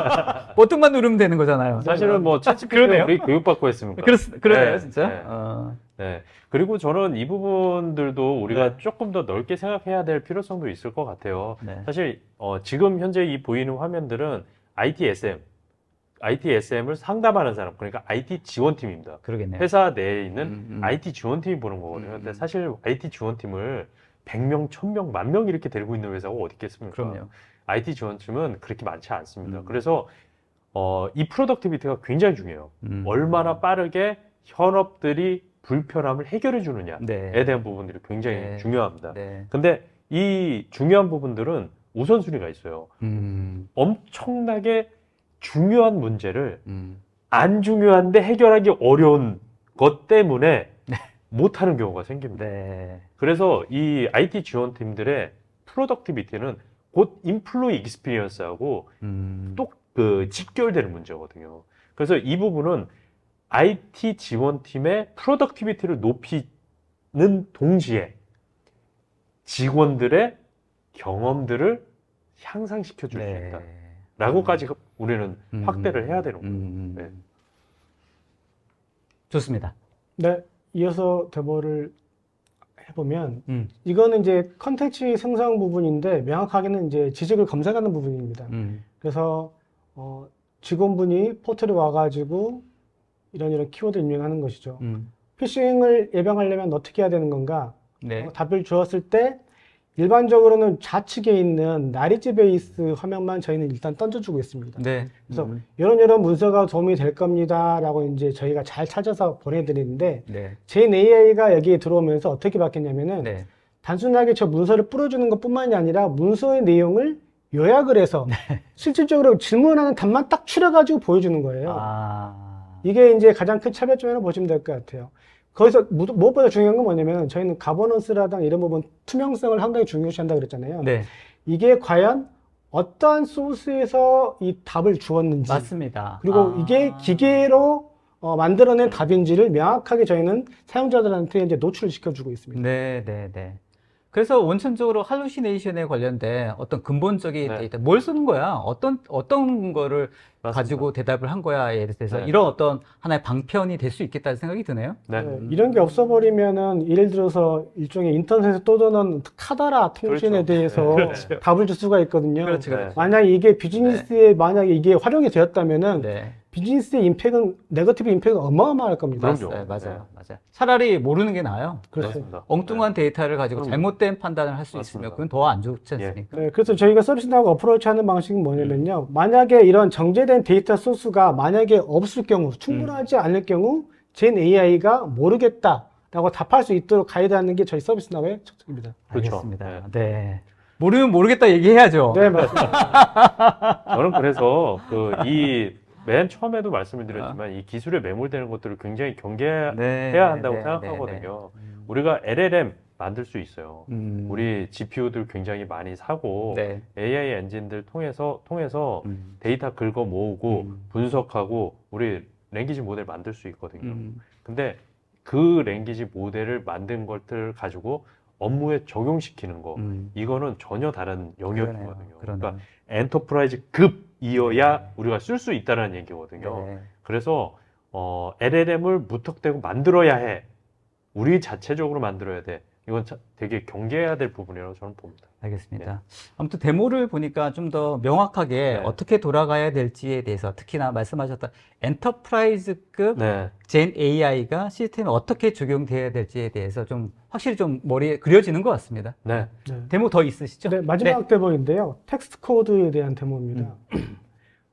Speaker 1: 버튼만 누르면 되는 거잖아요.
Speaker 2: 사실은 뭐 챗GPT는
Speaker 1: 그러네요.
Speaker 2: 우리 교육받고 했습니까?
Speaker 1: 그러네요,
Speaker 2: 네,
Speaker 1: 진짜.
Speaker 2: 네. 네. 그리고 저는 이 부분들도 우리가 조금 더 넓게 생각해야 될 필요성도 있을 것 같아요.
Speaker 1: 네.
Speaker 2: 사실 지금 현재 이 보이는 화면들은 ITSM을 상담하는 사람, 그러니까 IT 지원팀입니다.
Speaker 1: 그러겠네요.
Speaker 2: 회사 내에 있는 IT 지원팀이 보는 거거든요.
Speaker 1: 음.
Speaker 2: 근데 사실 IT 지원팀을 100명, 1000명, 10,000명 이렇게 데리고 있는 회사가 어디 있겠습니까?
Speaker 1: 그럼요.
Speaker 2: IT 지원팀은 그렇게 많지 않습니다.
Speaker 1: 음.
Speaker 2: 그래서 이 프로덕티비티가 굉장히 중요해요. 얼마나 빠르게 현업들이 불편함을 해결해 주느냐에
Speaker 1: 네.
Speaker 2: 대한 부분들이 굉장히
Speaker 1: 네.
Speaker 2: 중요합니다.
Speaker 1: 네.
Speaker 2: 근데 이 중요한 부분들은 우선순위가 있어요. 엄청나게 중요한 문제를 안 중요한데 해결하기 어려운 것 때문에 못하는 경우가 생깁니다.
Speaker 1: 네.
Speaker 2: 그래서 이 IT 지원팀들의 프로덕티비티는 곧 인플로이 익스피리언스하고 또 그 직결되는 문제거든요. 그래서 이 부분은 IT 지원팀의 프로덕티비티를 높이는 동시에 직원들의 경험들을 향상시켜 줄 수
Speaker 1: 네.
Speaker 2: 있다. 라고까지 우리는 확대를 해야 되는 거예요. 네.
Speaker 1: 좋습니다.
Speaker 3: 네, 이어서 데모를 해보면 이거는 이제 컨텐츠 생성 부분인데 명확하게는 이제 지식을 검색하는 부분입니다. 그래서 직원분이 포털에 와가지고 이런 키워드 입력하는 것이죠. 피싱을 예방하려면 어떻게 해야 되는 건가?
Speaker 1: 네.
Speaker 3: 답을 주었을 때 일반적으로는 좌측에 있는 나리지 베이스 화면만 저희는 일단 던져주고 있습니다.
Speaker 1: 네.
Speaker 3: 그래서 이런 문서가 도움이 될 겁니다라고 이제 저희가 잘 찾아서 보내드리는데
Speaker 1: 네.
Speaker 3: JNAI가 여기에 들어오면서 어떻게 바뀌었냐면은
Speaker 1: 네.
Speaker 3: 단순하게 저 문서를 뿌려주는 것뿐만이 아니라 문서의 내용을 요약을 해서 실질적으로 질문하는 답만 딱 추려가지고 보여주는 거예요. 이게 이제 가장 큰 차별점이라고 보시면 될 것 같아요. 거기서 무엇보다 중요한 건 뭐냐면 저희는 가버넌스라든가 이런 부분 투명성을 상당히 중요시한다고 그랬잖아요.
Speaker 1: 네.
Speaker 3: 이게 과연 어떠한 소스에서 이 답을 주었는지
Speaker 1: 맞습니다.
Speaker 3: 그리고 이게 기계로 만들어낸 답인지를 명확하게 저희는 사용자들한테 이제 노출을 시켜주고 있습니다.
Speaker 1: 네, 네, 네. 그래서 원천적으로 할루시네이션에 관련된 어떤 근본적인
Speaker 2: 네.
Speaker 1: 데이터, 뭘 쓰는 거야? 어떤 거를
Speaker 2: 맞습니다.
Speaker 1: 가지고 대답을 한 거야에 대해서
Speaker 2: 네.
Speaker 1: 이런 어떤 하나의 방편이 될 수 있겠다는 생각이 드네요.
Speaker 2: 네.
Speaker 3: 네, 이런 게 없어버리면은 예를 들어서 일종의 인터넷에 떠도는 카다라 통신에
Speaker 2: 그렇죠.
Speaker 3: 대해서
Speaker 2: 네, 그렇죠.
Speaker 3: 답을 줄 수가 있거든요.
Speaker 1: 그렇죠,
Speaker 2: 네.
Speaker 1: 그렇죠.
Speaker 3: 만약에 이게 비즈니스에 만약에 이게 활용이 되었다면은
Speaker 1: 네.
Speaker 3: 비즈니스의 임팩은 네거티브 임팩은 어마어마할 겁니다.
Speaker 2: 그럼요.
Speaker 1: 맞아요, 맞아요,
Speaker 2: 네.
Speaker 1: 맞아요. 차라리 모르는 게 나아요.
Speaker 3: 그렇죠.
Speaker 2: 맞습니다.
Speaker 1: 엉뚱한 데이터를 가지고
Speaker 2: 그럼요.
Speaker 1: 잘못된 판단을 할 수 있으면
Speaker 2: 맞습니다.
Speaker 1: 그건 더 안 좋지 않습니까?
Speaker 3: 네, 그래서 저희가 서비스나우 어프로치하는 방식은 뭐냐면요. 만약에 이런 정제된 데이터 소스가 만약에 없을 경우, 충분하지 않을 경우, 젠 AI가 모르겠다라고 답할 수 있도록 가이드하는 게 저희 서비스나우의 특징입니다.
Speaker 2: 그렇죠.
Speaker 1: 알겠습니다. 네. 모르면 모르겠다 얘기해야죠.
Speaker 3: 네, 맞습니다.
Speaker 2: 저는 그래서 맨 처음에도 말씀을 드렸지만 이 기술에 매몰되는 것들을 굉장히 경계해야
Speaker 1: 네,
Speaker 2: 한다고
Speaker 1: 네,
Speaker 2: 생각하거든요. 우리가 LLM 만들 수 있어요.
Speaker 1: 네.
Speaker 2: 우리 GPU들 굉장히 많이 사고
Speaker 1: 네.
Speaker 2: AI 엔진들 통해서 데이터 긁어 모으고 분석하고 우리 랭귀지 모델 만들 수 있거든요. 근데 그 랭귀지 모델을 만든 것들을 가지고 업무에 적용시키는 거 이거는 전혀 다른 영역이거든요.
Speaker 1: 그러네요.
Speaker 2: 그러니까 엔터프라이즈급이어야 우리가 쓸 수 있다는 얘기거든요.
Speaker 1: 네.
Speaker 2: 그래서 LLM을 무턱대고 만들어야 해. 우리 자체적으로 만들어야 돼. 이건 되게 경계해야 될 부분이라고 저는 봅니다.
Speaker 1: 알겠습니다. 아무튼 데모를 보니까 좀 더 명확하게
Speaker 2: 네.
Speaker 1: 어떻게 돌아가야 될지에 대해서 특히나 말씀하셨던 엔터프라이즈급
Speaker 2: 네.
Speaker 1: 젠 AI가 시스템에 어떻게 적용돼야 될지에 대해서 좀 확실히 좀 머리에 그려지는 것 같습니다.
Speaker 2: 네.
Speaker 3: 네.
Speaker 1: 데모 더 있으시죠?
Speaker 3: 네, 마지막 데모인데요. 텍스트 코드에 대한 데모입니다.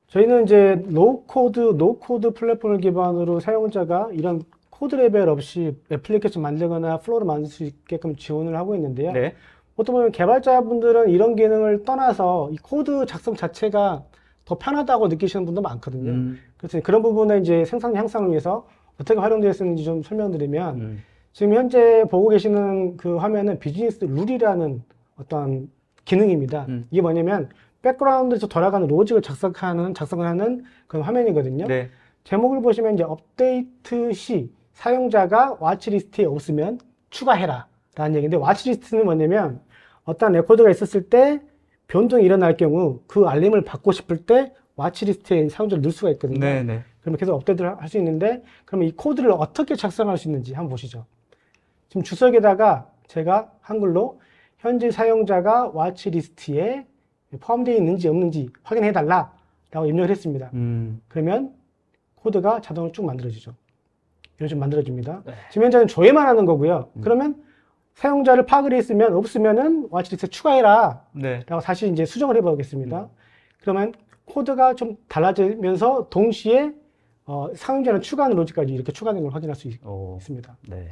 Speaker 3: 저희는 이제 노 코드 플랫폼을 기반으로 사용자가 이런 코드 레벨 없이 애플리케이션 만들거나 플로우를 만들 수 있게끔 지원을 하고 있는데요.
Speaker 1: 네.
Speaker 3: 보통 보면 개발자분들은 이런 기능을 떠나서 이 코드 작성 자체가 더 편하다고 느끼시는 분도 많거든요. 그래서 그런 부분에 이제 생산 향상을 위해서 어떻게 활용되어 있는지 좀 설명드리면 지금 현재 보고 계시는 그 화면은 비즈니스 룰이라는 어떤 기능입니다. 이게 뭐냐면 백그라운드에서 돌아가는 로직을 작성을 하는 그런 화면이거든요.
Speaker 1: 네.
Speaker 3: 제목을 보시면 이제 업데이트 시 사용자가 와치리스트에 없으면 추가해라 라는 얘기인데, 와치리스트는 뭐냐면 어떤 레코드가 있었을 때 변동이 일어날 경우 그 알림을 받고 싶을 때 와치리스트에 사용자를 넣을 수가 있거든요.
Speaker 1: 네, 네.
Speaker 3: 그러면 계속 업데이트를 할 수 있는데, 그러면 이 코드를 어떻게 작성할 수 있는지 한번 보시죠. 지금 주석에다가 제가 한글로 현재 사용자가 와치리스트에 포함되어 있는지 없는지 확인해달라 라고 입력을 했습니다. 그러면 코드가 자동으로 쭉 만들어지죠. 이런 식으로 만들어집니다.
Speaker 1: 네.
Speaker 3: 지금 현재는 조회만 하는 거고요. 그러면 사용자를 파악을 했으면 없으면은 와치리스트에 추가해라
Speaker 1: 네.
Speaker 3: 라고 다시 이제 수정을 해 보겠습니다. 그러면 코드가 좀 달라지면서 동시에 사용자는 추가하는 로직까지 이렇게 추가된 걸 확인할 수 있습니다.
Speaker 1: 네.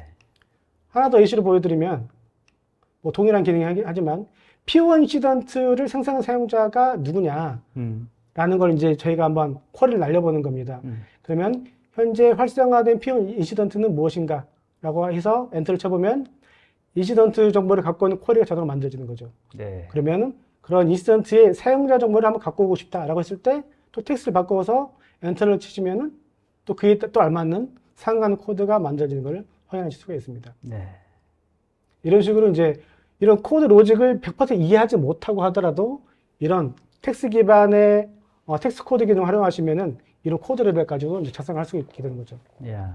Speaker 3: 하나 더 예시를 보여드리면, 뭐 동일한 기능이 하지만 P1 인시던트를 생성한 사용자가 누구냐 라는 걸 이제 저희가 한번 쿼리를 날려보는 겁니다. 그러면 현재 활성화된 P1 인시던트는 무엇인가 라고 해서 엔터를 쳐보면 인시던트 정보를 갖고 있는 쿼리가 자동으로 만들어지는 거죠.
Speaker 1: 네.
Speaker 3: 그러면 그런 인시던트의 사용자 정보를 한번 갖고 오고 싶다라고 했을 때 또 텍스트를 바꿔서 엔터를 치시면은 또 그에 또 알맞는 상관 코드가 만들어지는 걸 확인하실 수가 있습니다.
Speaker 1: 네.
Speaker 3: 이런 식으로 이제 이런 코드 로직을 100% 이해하지 못하고 하더라도 이런 텍스트 기반의 텍스트 코드 기능을 활용하시면은 이런 코드 레벨까지도 이제 작성할 수 있게 되는 거죠.
Speaker 1: 야.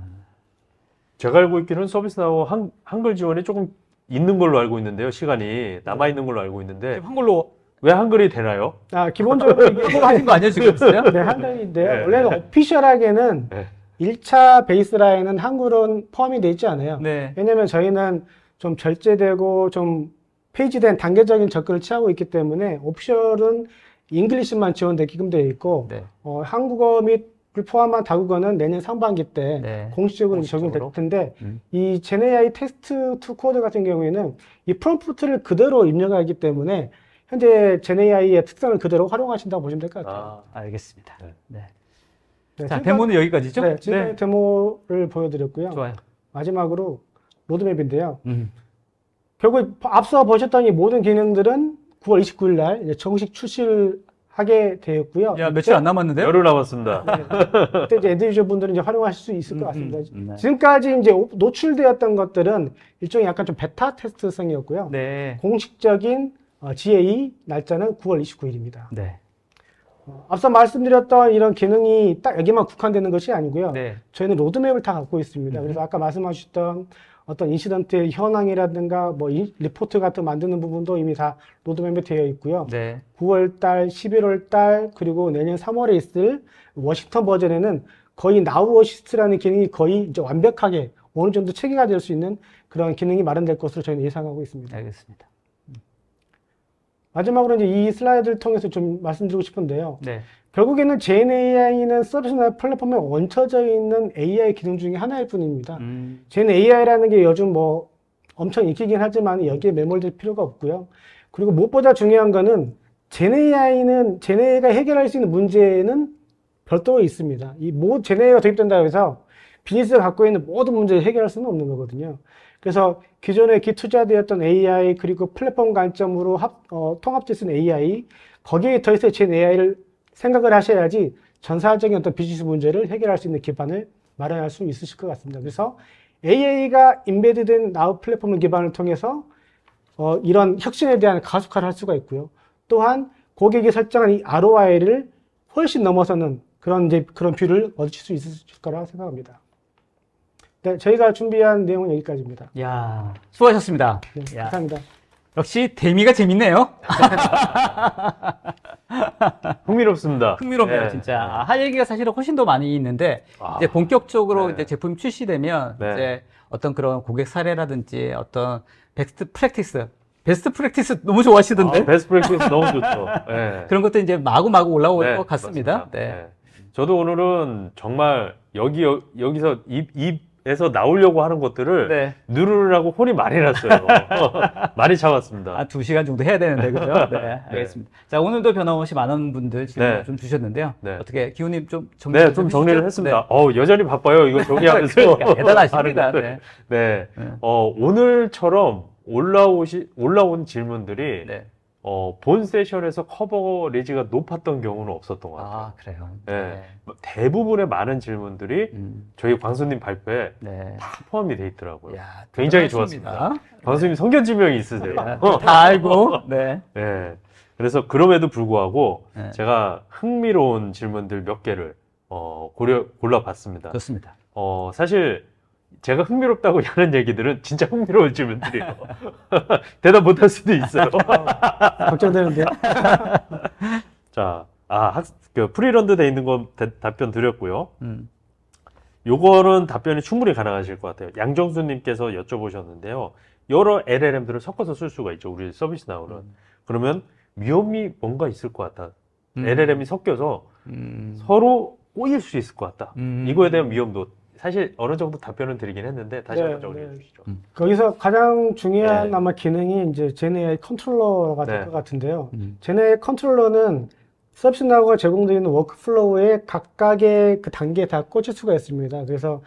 Speaker 2: 제가 알고 있기로는 서비스나우 한글 지원이 조금 있는 걸로 알고 있는데요. 시간이 남아 있는 걸로 알고 있는데
Speaker 1: 한글로
Speaker 2: 왜 한글이 되나요?
Speaker 3: 기본적으로 이게
Speaker 1: 한글로 하신 거 아니에요, 지금?
Speaker 3: 네, 한글인데요.
Speaker 2: 네.
Speaker 3: 원래는 오피셜하게는
Speaker 2: 네.
Speaker 3: 1차 베이스라인은 한글은 포함이 되어 있지 않아요.
Speaker 1: 네.
Speaker 3: 왜냐면 저희는 좀 절제되고 좀 페이지된 단계적인 접근을 취하고 있기 때문에 오피셜은 잉글리시만 지원되게끔 되어 있고,
Speaker 1: 네.
Speaker 3: 한국어 및 을 포함한 다국어는 내년 상반기 때
Speaker 1: 네.
Speaker 3: 공식적으로 적용될 텐데, 이 GenAI 텍스트 투 코드 같은 경우에는 이 프롬프트를 그대로 입력하기 때문에 현재 GenAI의 특성을 그대로 활용하신다고 보시면 될 것 같아요.
Speaker 1: 알겠습니다.
Speaker 2: 네.
Speaker 1: 네.
Speaker 3: 네,
Speaker 1: 자,
Speaker 3: 지금까지-
Speaker 1: 데모는 여기까지죠?
Speaker 3: 네, 지금까지 데모를 보여드렸고요.
Speaker 1: 좋아요.
Speaker 3: 마지막으로 로드맵인데요. 결국 앞서 보셨던 이 모든 기능들은 9월 29일 날 이제 정식 출시를 하게 되었고요.
Speaker 1: 야, 며칠 안 남았는데요?
Speaker 2: 열흘 남았습니다.
Speaker 3: 그때 이제 엔드 유저 분들은 이제 활용하실 수 있을 것 같습니다.
Speaker 1: 네.
Speaker 3: 지금까지 이제 노출되었던 것들은 일종의 약간 좀 베타 테스트성이었고요.
Speaker 1: 네.
Speaker 3: 공식적인 GA 날짜는 9월 29일입니다.
Speaker 1: 네.
Speaker 3: 앞서 말씀드렸던 이런 기능이 딱 여기만 국한되는 것이 아니고요.
Speaker 1: 네.
Speaker 3: 저희는 로드맵을 다 갖고 있습니다. 그래서 아까 말씀하셨던 어떤 인시던트의 현황이라든가 뭐 리포트 같은 거 만드는 부분도 이미 다 로드맵에 되어 있고요.
Speaker 1: 네.
Speaker 3: 9월 달, 11월 달, 그리고 내년 3월에 있을 워싱턴 버전에는 거의 나우 어시스트라는 기능이 거의 이제 완벽하게 어느 정도 체계가 될 수 있는 그런 기능이 마련될 것으로 저희는 예상하고 있습니다.
Speaker 1: 알겠습니다.
Speaker 3: 마지막으로 이제 이 슬라이드를 통해서 좀 말씀드리고 싶은데요.
Speaker 1: 네.
Speaker 3: 결국에는 GenAI는 서비스나 플랫폼에 얹혀져 있는 AI 기능 중에 하나일 뿐입니다. GenAI라는 게 요즘 뭐 엄청 인기긴 하지만 여기에 매몰될 필요가 없고요. 그리고 무엇보다 중요한 거는 GenAI가 해결할 수 있는 문제는 별도로 있습니다. GenAI가 도입된다고 해서 비즈니스가 갖고 있는 모든 문제를 해결할 수는 없는 거거든요. 그래서 기존에 투자되었던 AI 그리고 플랫폼 관점으로 통합될 수 있는 AI, 거기에 더해서 GenAI를 생각을 하셔야지 전사적인 어떤 비즈니스 문제를 해결할 수 있는 기반을 마련할 수 있으실 것 같습니다. 그래서 AI가 인베드된 나우 플랫폼을 기반을 통해서 이런 혁신에 대한 가속화를 할 수가 있고요. 또한 고객이 설정한 이 ROI를 훨씬 넘어서는 그런 뷰를 얻을 수 있을 거라고 생각합니다. 네, 저희가 준비한 내용은 여기까지입니다.
Speaker 1: 야, 수고하셨습니다.
Speaker 3: 네,
Speaker 1: 야,
Speaker 3: 감사합니다.
Speaker 1: 역시 데미가 재밌네요.
Speaker 2: 흥미롭습니다.
Speaker 1: 흥미롭네요,
Speaker 2: 네.
Speaker 1: 진짜. 할 얘기가 사실은 훨씬 더 많이 있는데, 이제 본격적으로
Speaker 2: 네.
Speaker 1: 이제 제품이 출시되면,
Speaker 2: 네.
Speaker 1: 이제 어떤 그런 고객 사례라든지 어떤 베스트 프랙티스 너무 좋아하시던데?
Speaker 2: 베스트 프랙티스 너무 좋죠. 네.
Speaker 1: 그런 것도 이제 마구마구 올라올
Speaker 2: 네,
Speaker 1: 것 같습니다.
Speaker 2: 맞습니다.
Speaker 1: 네.
Speaker 2: 네. 저도 오늘은 정말 여기서 입에서 나오려고 하는 것들을
Speaker 1: 네.
Speaker 2: 누르라고 혼이 많이 났어요. 많이 참았습니다.
Speaker 1: 한 2시간 정도 해야 되는데, 그죠? 네, 알겠습니다. 자, 오늘도 변함없이 많은 분들 질문
Speaker 2: 네.
Speaker 1: 좀 주셨는데요.
Speaker 2: 네.
Speaker 1: 어떻게, 기훈님 좀 정리
Speaker 2: 네, 좀 정리를 했습니다. 여전히 바빠요. 이거 정리하면서.
Speaker 1: 그러니까 대단하십니다.
Speaker 2: 하는 것들.
Speaker 1: 네.
Speaker 2: 네.
Speaker 1: 네.
Speaker 2: 오늘처럼 올라온 질문들이
Speaker 1: 네.
Speaker 2: 본 세션에서 커버리지가 높았던 경우는 없었던 것 같아요.
Speaker 1: 아, 그래요.
Speaker 2: 네. 대부분의 많은 질문들이 저희 광수님 발표에
Speaker 1: 네.
Speaker 2: 다 포함이 돼 있더라고요.
Speaker 1: 야,
Speaker 2: 굉장히
Speaker 1: 대단하십니다.
Speaker 2: 좋았습니다. 광수님 성견지명이 있으세요.
Speaker 1: 다 알고, 네.
Speaker 2: 네. 그래서 그럼에도 불구하고
Speaker 1: 네.
Speaker 2: 제가 흥미로운 질문들 몇 개를 골라봤습니다.
Speaker 1: 좋습니다.
Speaker 2: 사실 제가 흥미롭다고 하는 얘기들은 진짜 흥미로운 질문들이에요. 대답 못할 수도 있어요.
Speaker 3: 걱정되는데요.
Speaker 2: 자, 프리런드 돼 있는 건 답변 드렸고요.
Speaker 1: 음.
Speaker 2: 요거는 답변이 충분히 가능하실 것 같아요. 양정수님께서 여쭤보셨는데요. 여러 LLM들을 섞어서 쓸 수가 있죠. 우리 서비스 나우는. 그러면 위험이 뭔가 있을 것 같다. LLM이 섞여서 서로 꼬일 수 있을 것 같다. 이거에 대한 위험도 사실 어느 정도 답변은 드리긴 했는데 다시 한번 정리해 주시죠.
Speaker 3: 거기서 가장 중요한
Speaker 2: 네.
Speaker 3: 아마 기능이 이제 GenAI 컨트롤러가 될
Speaker 2: 네.
Speaker 3: 것 같은데요. GenAI 컨트롤러는 서비스 나우가 제공되어 있는 워크플로우에 각각의 그 단계에 다 꽂힐 수가 있습니다. 그래서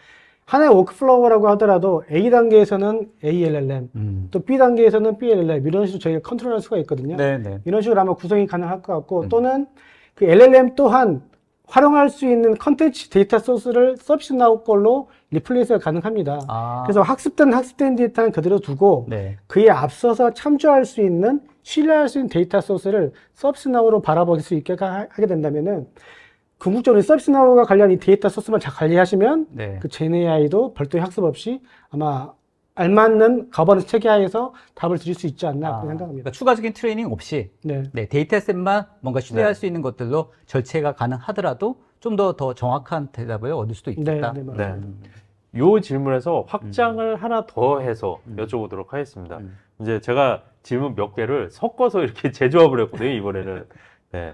Speaker 3: 하나의 워크플로우라고 하더라도 A 단계에서는 ALLM, 또 B 단계에서는 BLLM 이런 식으로 저희가 컨트롤할 수가 있거든요.
Speaker 1: 네, 네.
Speaker 3: 이런 식으로 아마 구성이 가능할 것 같고 또는 그 LLM 또한 활용할 수 있는 컨텐츠 데이터 소스를 서비스 나우 걸로 리플레이스가 가능합니다.
Speaker 1: 아.
Speaker 3: 그래서 학습된 데이터는 그대로 두고
Speaker 1: 네.
Speaker 3: 그에 앞서서 참조할 수 있는 신뢰할 수 있는 데이터 소스를 서비스 나우로 바라볼 수 있게 하게 된다면은 궁극적으로 서비스 나우가 관련 이 데이터 소스만 잘 관리하시면
Speaker 1: 네.
Speaker 3: 그 GenAI도 별도의 학습 없이 아마 알맞는 거버넌스 체계하에서 답을 드릴 수 있지 않나 그렇게 생각합니다.
Speaker 1: 그러니까 추가적인 트레이닝 없이
Speaker 3: 네.
Speaker 1: 네, 데이터셋만 뭔가 신뢰할
Speaker 2: 네.
Speaker 1: 수 있는 것들로 절체가 가능하더라도 좀 더 정확한 대답을 얻을 수도 있겠다.
Speaker 3: 네, 맞습니다.
Speaker 2: 네. 요 질문에서 확장을 하나 더 해서 여쭤보도록 하겠습니다. 이제 제가 질문 몇 개를 섞어서 이렇게 재조합을 했거든요, 이번에는. 네.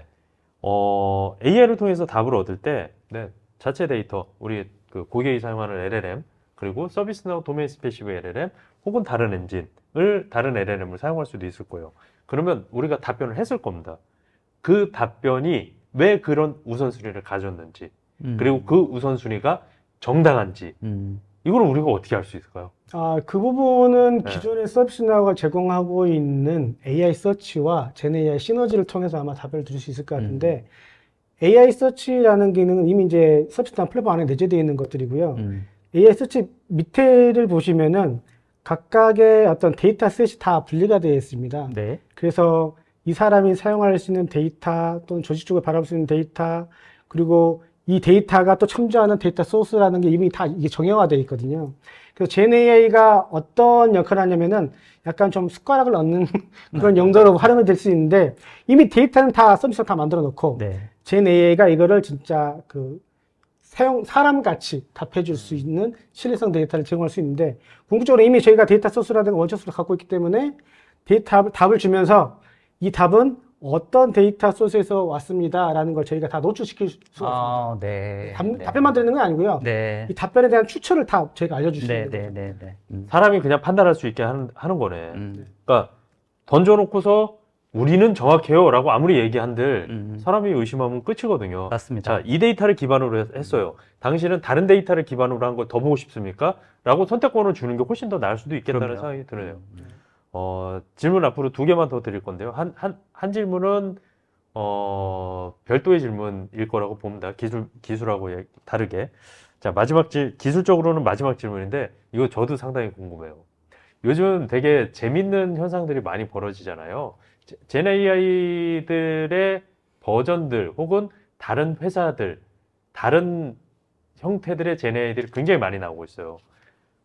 Speaker 2: AI를 통해서 답을 얻을 때, 네, 자체 데이터, 우리 그 고객이 사용하는 LLM, 그리고 서비스나우 도메인 스페시픽 LLM, 혹은 다른 다른 LLM을 사용할 수도 있을 거예요. 그러면 우리가 답변을 했을 겁니다. 그 답변이 왜 그런 우선순위를 가졌는지, 그리고 그 우선순위가 정당한지, 이걸 우리가 어떻게 알 수 있을까요?
Speaker 3: 그 부분은
Speaker 2: 네.
Speaker 3: 기존의 서비스나우가 제공하고 있는 AI 서치와 GenAI 시너지를 통해서 아마 답을 드릴 수 있을 것 같은데, AI 서치라는 기능은 이미 이제 서비스나우 플랫폼 안에 내재되어 있는 것들이고요. AI 서치 밑에를 보시면은 각각의 어떤 데이터셋이 다 분리가 되어 있습니다.
Speaker 1: 네.
Speaker 3: 그래서 이 사람이 사용할 수 있는 데이터 또는 조직적으로 바라볼 수 있는 데이터 그리고 이 데이터가 또 첨부하는 데이터 소스라는 게 이미 다 이게 정형화되어 있거든요. 그래서 GenAI가 어떤 역할을 하냐면은 약간 좀 숟가락을 얹는 그런 용도로 활용이 될 수 있는데 이미 데이터는 다 서비스가 다 만들어 놓고
Speaker 1: 네.
Speaker 3: GenAI가 이거를 진짜 그 사람같이 답해줄 수 있는 신뢰성 데이터를 제공할 수 있는데 궁극적으로 이미 저희가 데이터 소스라든가 원천 소스를 갖고 있기 때문에 답을 주면서 이 답은 어떤 데이터 소스에서 왔습니다라는 걸 저희가 다 노출시킬 수가 있습니다.
Speaker 1: 네.
Speaker 3: 답변만 드리는 건 아니고요.
Speaker 1: 네.
Speaker 3: 이 답변에 대한 추천을 다 저희가 알려주시는
Speaker 1: 네,
Speaker 3: 거예요.
Speaker 1: 네, 네, 네.
Speaker 2: 사람이 그냥 판단할 수 있게 하는 거네. 그러니까 던져놓고서 우리는 정확해요 라고 아무리 얘기한들 사람이 의심하면 끝이거든요.
Speaker 1: 맞습니다.
Speaker 2: 자, 이 데이터를 기반으로 했어요. 당신은 다른 데이터를 기반으로 한 걸 더 보고 싶습니까? 라고 선택권을 주는 게 훨씬 더 나을 수도 있겠다는
Speaker 1: 그럼요.
Speaker 2: 생각이 드네요. 질문 앞으로 2개만 더 드릴 건데요. 한 질문은 별도의 질문일 거라고 봅니다. 기술하고 다르게. 자, 기술적으로는 마지막 질문인데 이거 저도 상당히 궁금해요. 요즘 되게 재밌는 현상들이 많이 벌어지잖아요. 젠 AI들의 버전들 혹은 다른 회사들, 다른 형태들의 젠 AI들이 굉장히 많이 나오고 있어요.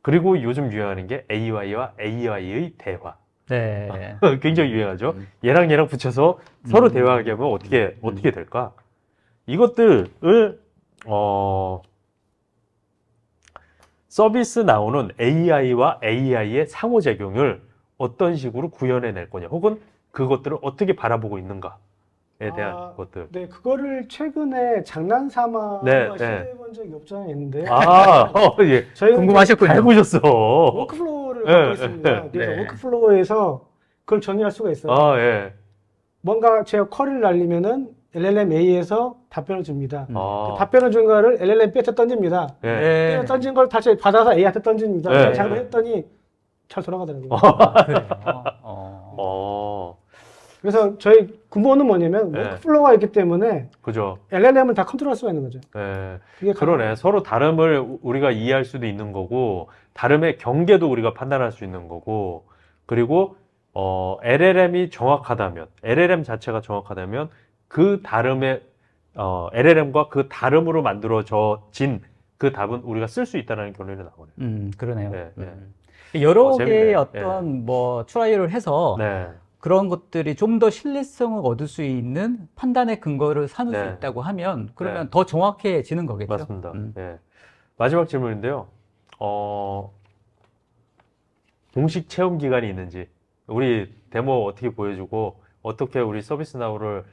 Speaker 2: 그리고 요즘 유행하는 게 AI와 AI의 대화.
Speaker 1: 네.
Speaker 2: 굉장히 유행하죠. 얘랑 붙여서 서로 대화하게 하면 어떻게 될까? 이것들을 서비스 나오는 AI와 AI의 상호작용을 어떤 식으로 구현해낼 거냐, 혹은 그것들을 어떻게 바라보고 있는가에 대한 것들.
Speaker 3: 네, 그거를 최근에 장난삼아
Speaker 2: 네,
Speaker 3: 시도해 본 적이 없잖아요, 있는데.
Speaker 2: 예.
Speaker 3: 저희는
Speaker 1: 궁금하셨군요.
Speaker 2: 잘 보셨어.
Speaker 3: 워크플로우를
Speaker 2: 네,
Speaker 3: 갖고 있습니다.
Speaker 2: 네,
Speaker 3: 그래서
Speaker 1: 네.
Speaker 3: 워크플로우에서 그걸 정의할 수가 있어요.
Speaker 2: 예.
Speaker 3: 뭔가 제가 쿼리를 날리면은 LLM A에서 답변을 줍니다.
Speaker 2: 아,
Speaker 3: 답변을 준 거를 LLM B한테 던집니다.
Speaker 2: 예.
Speaker 1: 네.
Speaker 3: B한테 던진 걸 다시 받아서 A한테 던집니다.
Speaker 2: 네.
Speaker 3: 잘못했더니 잘 돌아가더라고요.
Speaker 1: 그래요.
Speaker 3: 그래서 저희 근본은 뭐냐면
Speaker 2: 네.
Speaker 3: 워크플로우가 있기 때문에
Speaker 2: 그죠.
Speaker 3: LLM을 다 컨트롤할 수가 있는 거죠.
Speaker 2: 예.
Speaker 3: 그게
Speaker 2: 그러네. 서로 다름을 우리가 이해할 수도 있는 거고, 다름의 경계도 우리가 판단할 수 있는 거고, 그리고 LLM이 정확하다면, LLM 자체가 정확하다면 그 다름의 LLM과 그 다름으로 만들어진 그 답은 우리가 쓸 수 있다는 결론이 나오네요.
Speaker 1: 그러네요.
Speaker 2: 네,
Speaker 1: 여러
Speaker 2: 재밌네요.
Speaker 1: 개의 어떤 뭐 트라이얼을 해서
Speaker 2: 네.
Speaker 1: 그런 것들이 좀 더 신뢰성을 얻을 수 있는 판단의 근거를 삼을
Speaker 2: 네.
Speaker 1: 수 있다고 하면 그러면
Speaker 2: 네.
Speaker 1: 더 정확해지는 거겠죠.
Speaker 2: 맞습니다. 예. 마지막 질문인데요. 공식 체험 기간이 있는지, 우리 데모 어떻게 보여주고 어떻게 우리 서비스나우를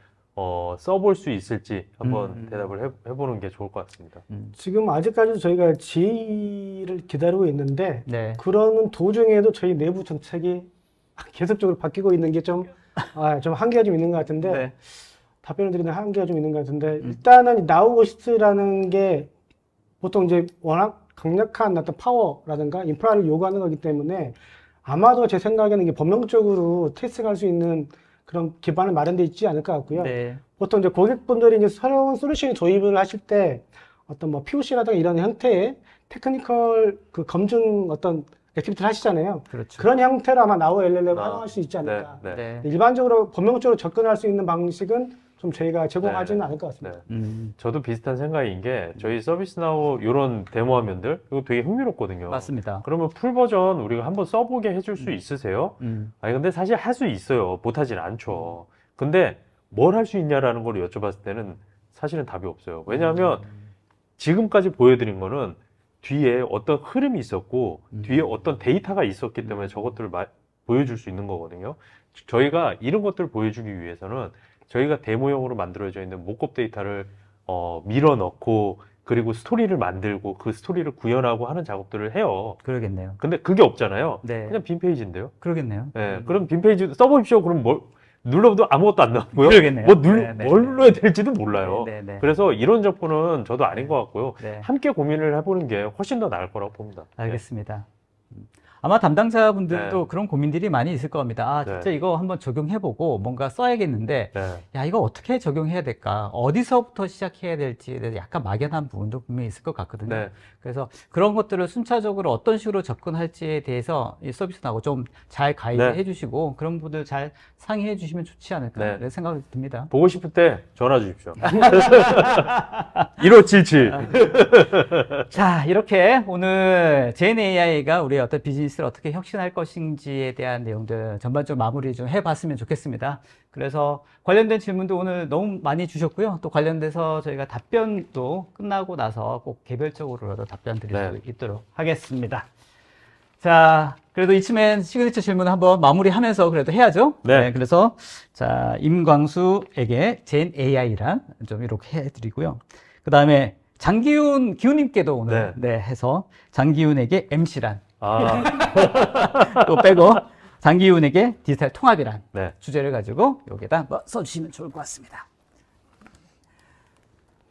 Speaker 2: 써볼 수 있을지 한번 대답을 해보는 게 좋을 것 같습니다.
Speaker 3: 지금 아직까지 저희가 GA를 기다리고 있는데
Speaker 1: 네.
Speaker 3: 그러는 도중에도 저희 내부 정책이 계속적으로 바뀌고 있는 게 좀 한계가 좀 있는 것 같은데
Speaker 1: 네.
Speaker 3: 답변을 드리는 한계가 좀 있는 것 같은데 일단은 나우고시트라는 게 보통 이제 워낙 강력한 어떤 파워라든가 인프라를 요구하는 거기 때문에 아마도 제 생각에는 이게 법령적으로 테스트할 수 있는 그런 기반을 마련돼 있지 않을 것 같고요.
Speaker 1: 네.
Speaker 3: 보통 이제 고객분들이 이제 새로운 솔루션을 도입을 하실 때 어떤 뭐 POC라든가 이런 형태의 테크니컬 그 검증 어떤 액티비티를 하시잖아요.
Speaker 1: 그렇죠.
Speaker 3: 그런 형태로 아마 나우 LLM 활용할 수 있지 않을까.
Speaker 2: 네.
Speaker 1: 네.
Speaker 3: 일반적으로 법령적으로 접근할 수 있는 방식은 좀 저희가 제공하지는
Speaker 2: 네.
Speaker 3: 않을 것 같습니다.
Speaker 2: 네. 저도 비슷한 생각인 게, 저희 서비스나우 이런 데모 화면들 이거 되게 흥미롭거든요.
Speaker 1: 맞습니다.
Speaker 2: 그러면 풀 버전 우리가 한번 써보게 해줄 수 있으세요? 아니 근데 사실 할 수 있어요. 못하진 않죠. 근데 뭘 할 수 있냐라는 걸 여쭤봤을 때는 사실은 답이 없어요. 왜냐하면 지금까지 보여드린 거는 뒤에 어떤 흐름이 있었고 뒤에 어떤 데이터가 있었기 때문에 저것들을 보여줄 수 있는 거거든요. 저희가 이런 것들을 보여주기 위해서는 저희가 데모용으로 만들어져 있는 모컵 데이터를 밀어 넣고, 그리고 스토리를 만들고 그 스토리를 구현하고 하는 작업들을 해요.
Speaker 1: 그러겠네요.
Speaker 2: 근데 그게 없잖아요.
Speaker 1: 네.
Speaker 2: 그냥 빈 페이지인데요.
Speaker 1: 그러겠네요.
Speaker 2: 네, 그럼 빈 페이지 써보십시오. 그럼 뭘 눌러도 아무것도 안 나오고요.
Speaker 1: 그러겠네요.
Speaker 2: 뭘 눌러야 될지도 몰라요.
Speaker 1: 네, 네.
Speaker 2: 그래서 이런 접근은 저도 아닌 것 같고요.
Speaker 1: 네.
Speaker 2: 함께 고민을 해보는 게 훨씬 더 나을 거라고 봅니다.
Speaker 1: 알겠습니다. 아마 담당자분들도
Speaker 2: 네.
Speaker 1: 그런 고민들이 많이 있을 겁니다. 아, 진짜
Speaker 2: 네.
Speaker 1: 이거 한번 적용해보고 뭔가 써야겠는데,
Speaker 2: 네.
Speaker 1: 야, 이거 어떻게 적용해야 될까? 어디서부터 시작해야 될지에 대해서 약간 막연한 부분도 분명히 있을 것 같거든요.
Speaker 2: 네.
Speaker 1: 그래서 그런 것들을 순차적으로 어떤 식으로 접근할지에 대해서 이 서비스나고 좀 잘 가이드해
Speaker 2: 네.
Speaker 1: 주시고 그런 부분들 잘 상의해 주시면 좋지 않을까?
Speaker 2: 네.
Speaker 1: 이런 생각이 듭니다.
Speaker 2: 보고 싶을 때 전화 주십시오. 1577.
Speaker 1: 자, 이렇게 오늘 젠 AI가 우리의 어떤 비즈니스를 어떻게 혁신할 것인지에 대한 내용들 전반적으로 마무리 좀 해봤으면 좋겠습니다. 그래서 관련된 질문도 오늘 너무 많이 주셨고요. 또 관련돼서 저희가 답변도 끝나고 나서 꼭 개별적으로라도 답변 드릴 수 있도록 하겠습니다. 자, 그래도 이쯤엔 시그니처 질문 한번 마무리하면서 그래도 해야죠.
Speaker 2: 네.
Speaker 1: 그래서 자, 임광수에게 젠 AI란 좀 이렇게 해드리고요. 그 다음에 기훈님께도 오늘 해서 장기훈에게 MC란 또 빼고 장기훈에게 디지털 통합이란 주제를 가지고 여기다 한번 써주시면 좋을 것 같습니다.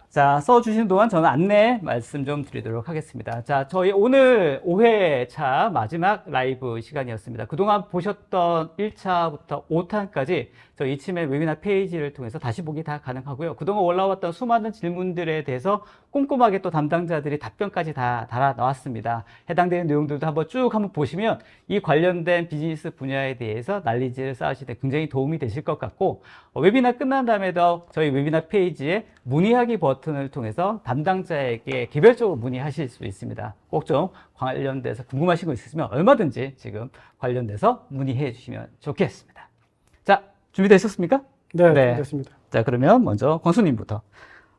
Speaker 1: 자, 써주시는 동안 저는 안내 말씀 좀 드리도록 하겠습니다. 자, 저희 오늘 5회차 마지막 라이브 시간이었습니다. 그동안 보셨던 1차부터 5탄까지 저희 이치맨 웨비나 페이지를 통해서 다시 보기 다 가능하고요. 그동안 올라왔던 수많은 질문들에 대해서 꼼꼼하게 또 담당자들이 답변까지 다 달아 나왔습니다. 해당되는 내용들도 한번 보시면 이 관련된 비즈니스 분야에 대해서 난리지를 쌓으시는데 굉장히 도움이 되실 것 같고, 웨비나 끝난 다음에도 저희 웨비나 페이지에 문의하기 버튼을 통해서 담당자에게 개별적으로 문의하실 수 있습니다. 꼭 좀 관련돼서 궁금하신 거 있으시면 얼마든지 지금 관련돼서 문의해 주시면 좋겠습니다. 자, 준비되셨습니까?
Speaker 3: 네, 됐습니다.
Speaker 1: 자, 그러면 먼저 광수님부터.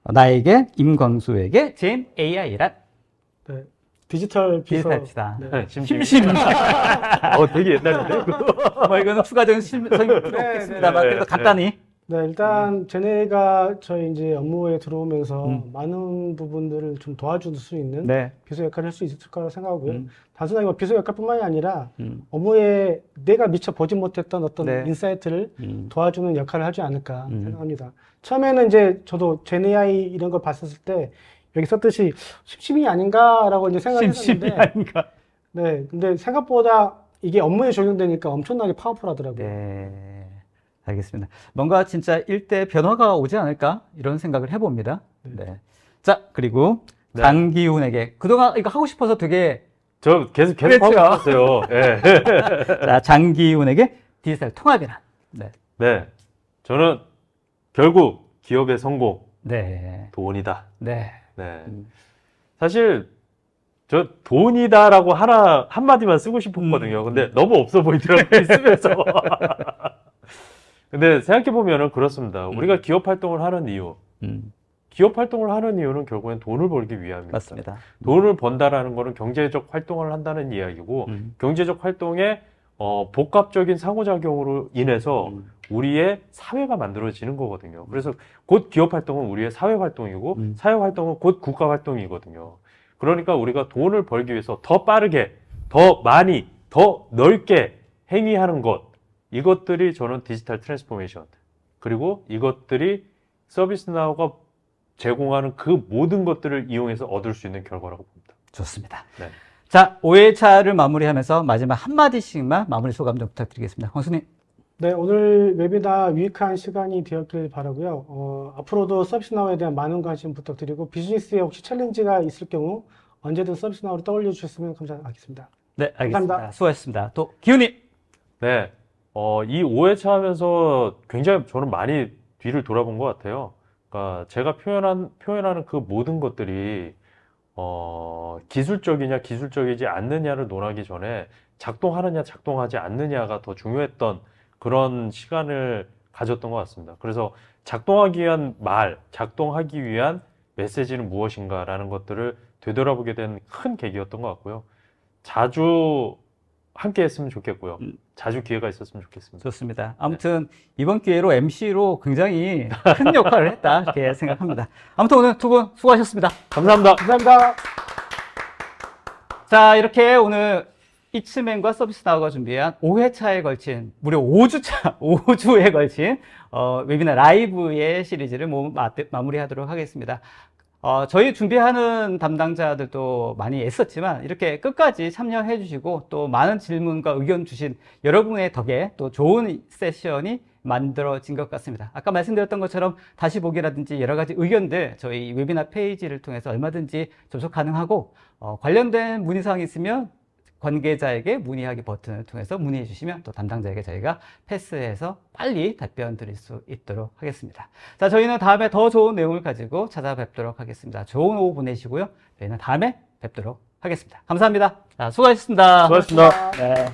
Speaker 1: 나에게, 임광수에게 젠 AI란?
Speaker 3: 네, 디지털 비서.
Speaker 1: 비슷합시다.
Speaker 3: 네.
Speaker 1: 심심합니다.
Speaker 2: 되게 옛날인데?
Speaker 1: 뭐 이거는 추가적인 설명 필요
Speaker 3: 네,
Speaker 1: 없겠습니다만
Speaker 2: 네,
Speaker 1: 그래도
Speaker 2: 네.
Speaker 1: 간단히.
Speaker 3: 네, 일단 제네가 저희 이제 업무에 들어오면서
Speaker 1: 음.
Speaker 3: 많은 부분들을 좀 도와줄 수 있는
Speaker 1: 네.
Speaker 3: 비서 역할을 할 수 있을 거라고 생각하고요.
Speaker 1: 음.
Speaker 3: 단순하게 뭐 비서 역할뿐만이 아니라
Speaker 1: 음.
Speaker 3: 업무에 내가 미처 보지 못했던 어떤
Speaker 1: 네.
Speaker 3: 인사이트를
Speaker 1: 음.
Speaker 3: 도와주는 역할을 하지 않을까
Speaker 1: 음.
Speaker 3: 생각합니다. 처음에는 이제 저도 제네AI 이런 걸 봤었을 때 여기 썼듯이 심심이 아닌가라고 이제 생각을
Speaker 1: 심심이
Speaker 3: 했었는데,
Speaker 1: 아닌가.
Speaker 3: 네, 근데 생각보다 이게 업무에 적용되니까 엄청나게 파워풀하더라고요.
Speaker 1: 네. 알겠습니다. 뭔가 진짜 일대 변화가 오지 않을까? 이런 생각을 해봅니다. 네. 자, 그리고
Speaker 2: 네.
Speaker 1: 장기훈에게 그동안 이거 하고 싶어서 되게
Speaker 2: 저 계속
Speaker 1: 그렇죠.
Speaker 2: 하고 있었어요. 예.
Speaker 1: 자, 장기훈에게 디지털 통합이란. 네.
Speaker 2: 네. 저는 결국 기업의 성공,
Speaker 1: 네.
Speaker 2: 돈이다.
Speaker 1: 네.
Speaker 2: 네. 사실 저 돈이다라고 한마디만 쓰고 싶었거든요. 근데 너무 없어 보이더라고요. 있으면서. 근데 생각해보면은 그렇습니다. 우리가 기업 활동을 하는 이유, 기업 활동을 하는 이유는 결국엔 돈을 벌기 위함입니다.
Speaker 1: 맞습니다.
Speaker 2: 돈을 번다라는 거는 경제적 활동을 한다는 이야기고, 경제적 활동의 복합적인 상호작용으로 인해서 우리의 사회가 만들어지는 거거든요. 그래서 곧 기업 활동은 우리의 사회 활동이고, 사회 활동은 곧 국가 활동이거든요. 그러니까 우리가 돈을 벌기 위해서 더 빠르게, 더 많이, 더 넓게 행위하는 것, 이것들이 저는 디지털 트랜스포메이션, 그리고 이것들이 서비스나우가 제공하는 그 모든 것들을 이용해서 얻을 수 있는 결과라고 봅니다.
Speaker 1: 좋습니다.
Speaker 2: 네.
Speaker 1: 자, 5회차를 마무리하면서 마지막 한마디씩만 마무리 소감 좀 부탁드리겠습니다. 광수님.
Speaker 3: 네, 오늘 웨비나 유익한 시간이 되었길 바라고요. 앞으로도 서비스나우에 대한 많은 관심 부탁드리고, 비즈니스에 혹시 챌린지가 있을 경우 언제든 서비스나우를 떠올려 주셨으면 감사하겠습니다.
Speaker 1: 네, 알겠습니다.
Speaker 3: 감사합니다.
Speaker 1: 수고하셨습니다. 또 기훈님.
Speaker 2: 네, 이 5회차 하면서 굉장히 저는 많이 뒤를 돌아본 것 같아요. 그러니까 제가 표현하는 그 모든 것들이 기술적이냐 기술적이지 않느냐를 논하기 전에 작동하느냐 작동하지 않느냐가 더 중요했던 그런 시간을 가졌던 것 같습니다. 그래서 작동하기 위한 작동하기 위한 메시지는 무엇인가라는 것들을 되돌아보게 된 큰 계기였던 것 같고요. 자주 함께 했으면 좋겠고요. 자주 기회가 있었으면 좋겠습니다.
Speaker 1: 좋습니다. 아무튼 이번 기회로 MC로 굉장히 큰 역할을 했다 이렇게 생각합니다. 아무튼 오늘 두 분 수고하셨습니다.
Speaker 2: 감사합니다.
Speaker 3: 감사합니다.
Speaker 1: 자, 이렇게 오늘 이츠맨과 서비스나우가 준비한 5회차에 걸친 무려 5주에 걸친 웨비나 라이브의 시리즈를 마무리하도록 하겠습니다. 저희 준비하는 담당자들도 많이 애썼지만 이렇게 끝까지 참여해 주시고 또 많은 질문과 의견 주신 여러분의 덕에 또 좋은 세션이 만들어진 것 같습니다. 아까 말씀드렸던 것처럼 다시 보기라든지 여러 가지 의견들 저희 웨비나 페이지를 통해서 얼마든지 접속 가능하고 관련된 문의사항이 있으면 관계자에게 문의하기 버튼을 통해서 문의해 주시면 또 담당자에게 저희가 패스해서 빨리 답변 드릴 수 있도록 하겠습니다. 자, 저희는 다음에 더 좋은 내용을 가지고 찾아뵙도록 하겠습니다. 좋은 오후 보내시고요. 저희는 다음에 뵙도록 하겠습니다. 감사합니다. 자, 수고하셨습니다.
Speaker 2: 수고하셨습니다.
Speaker 1: 네.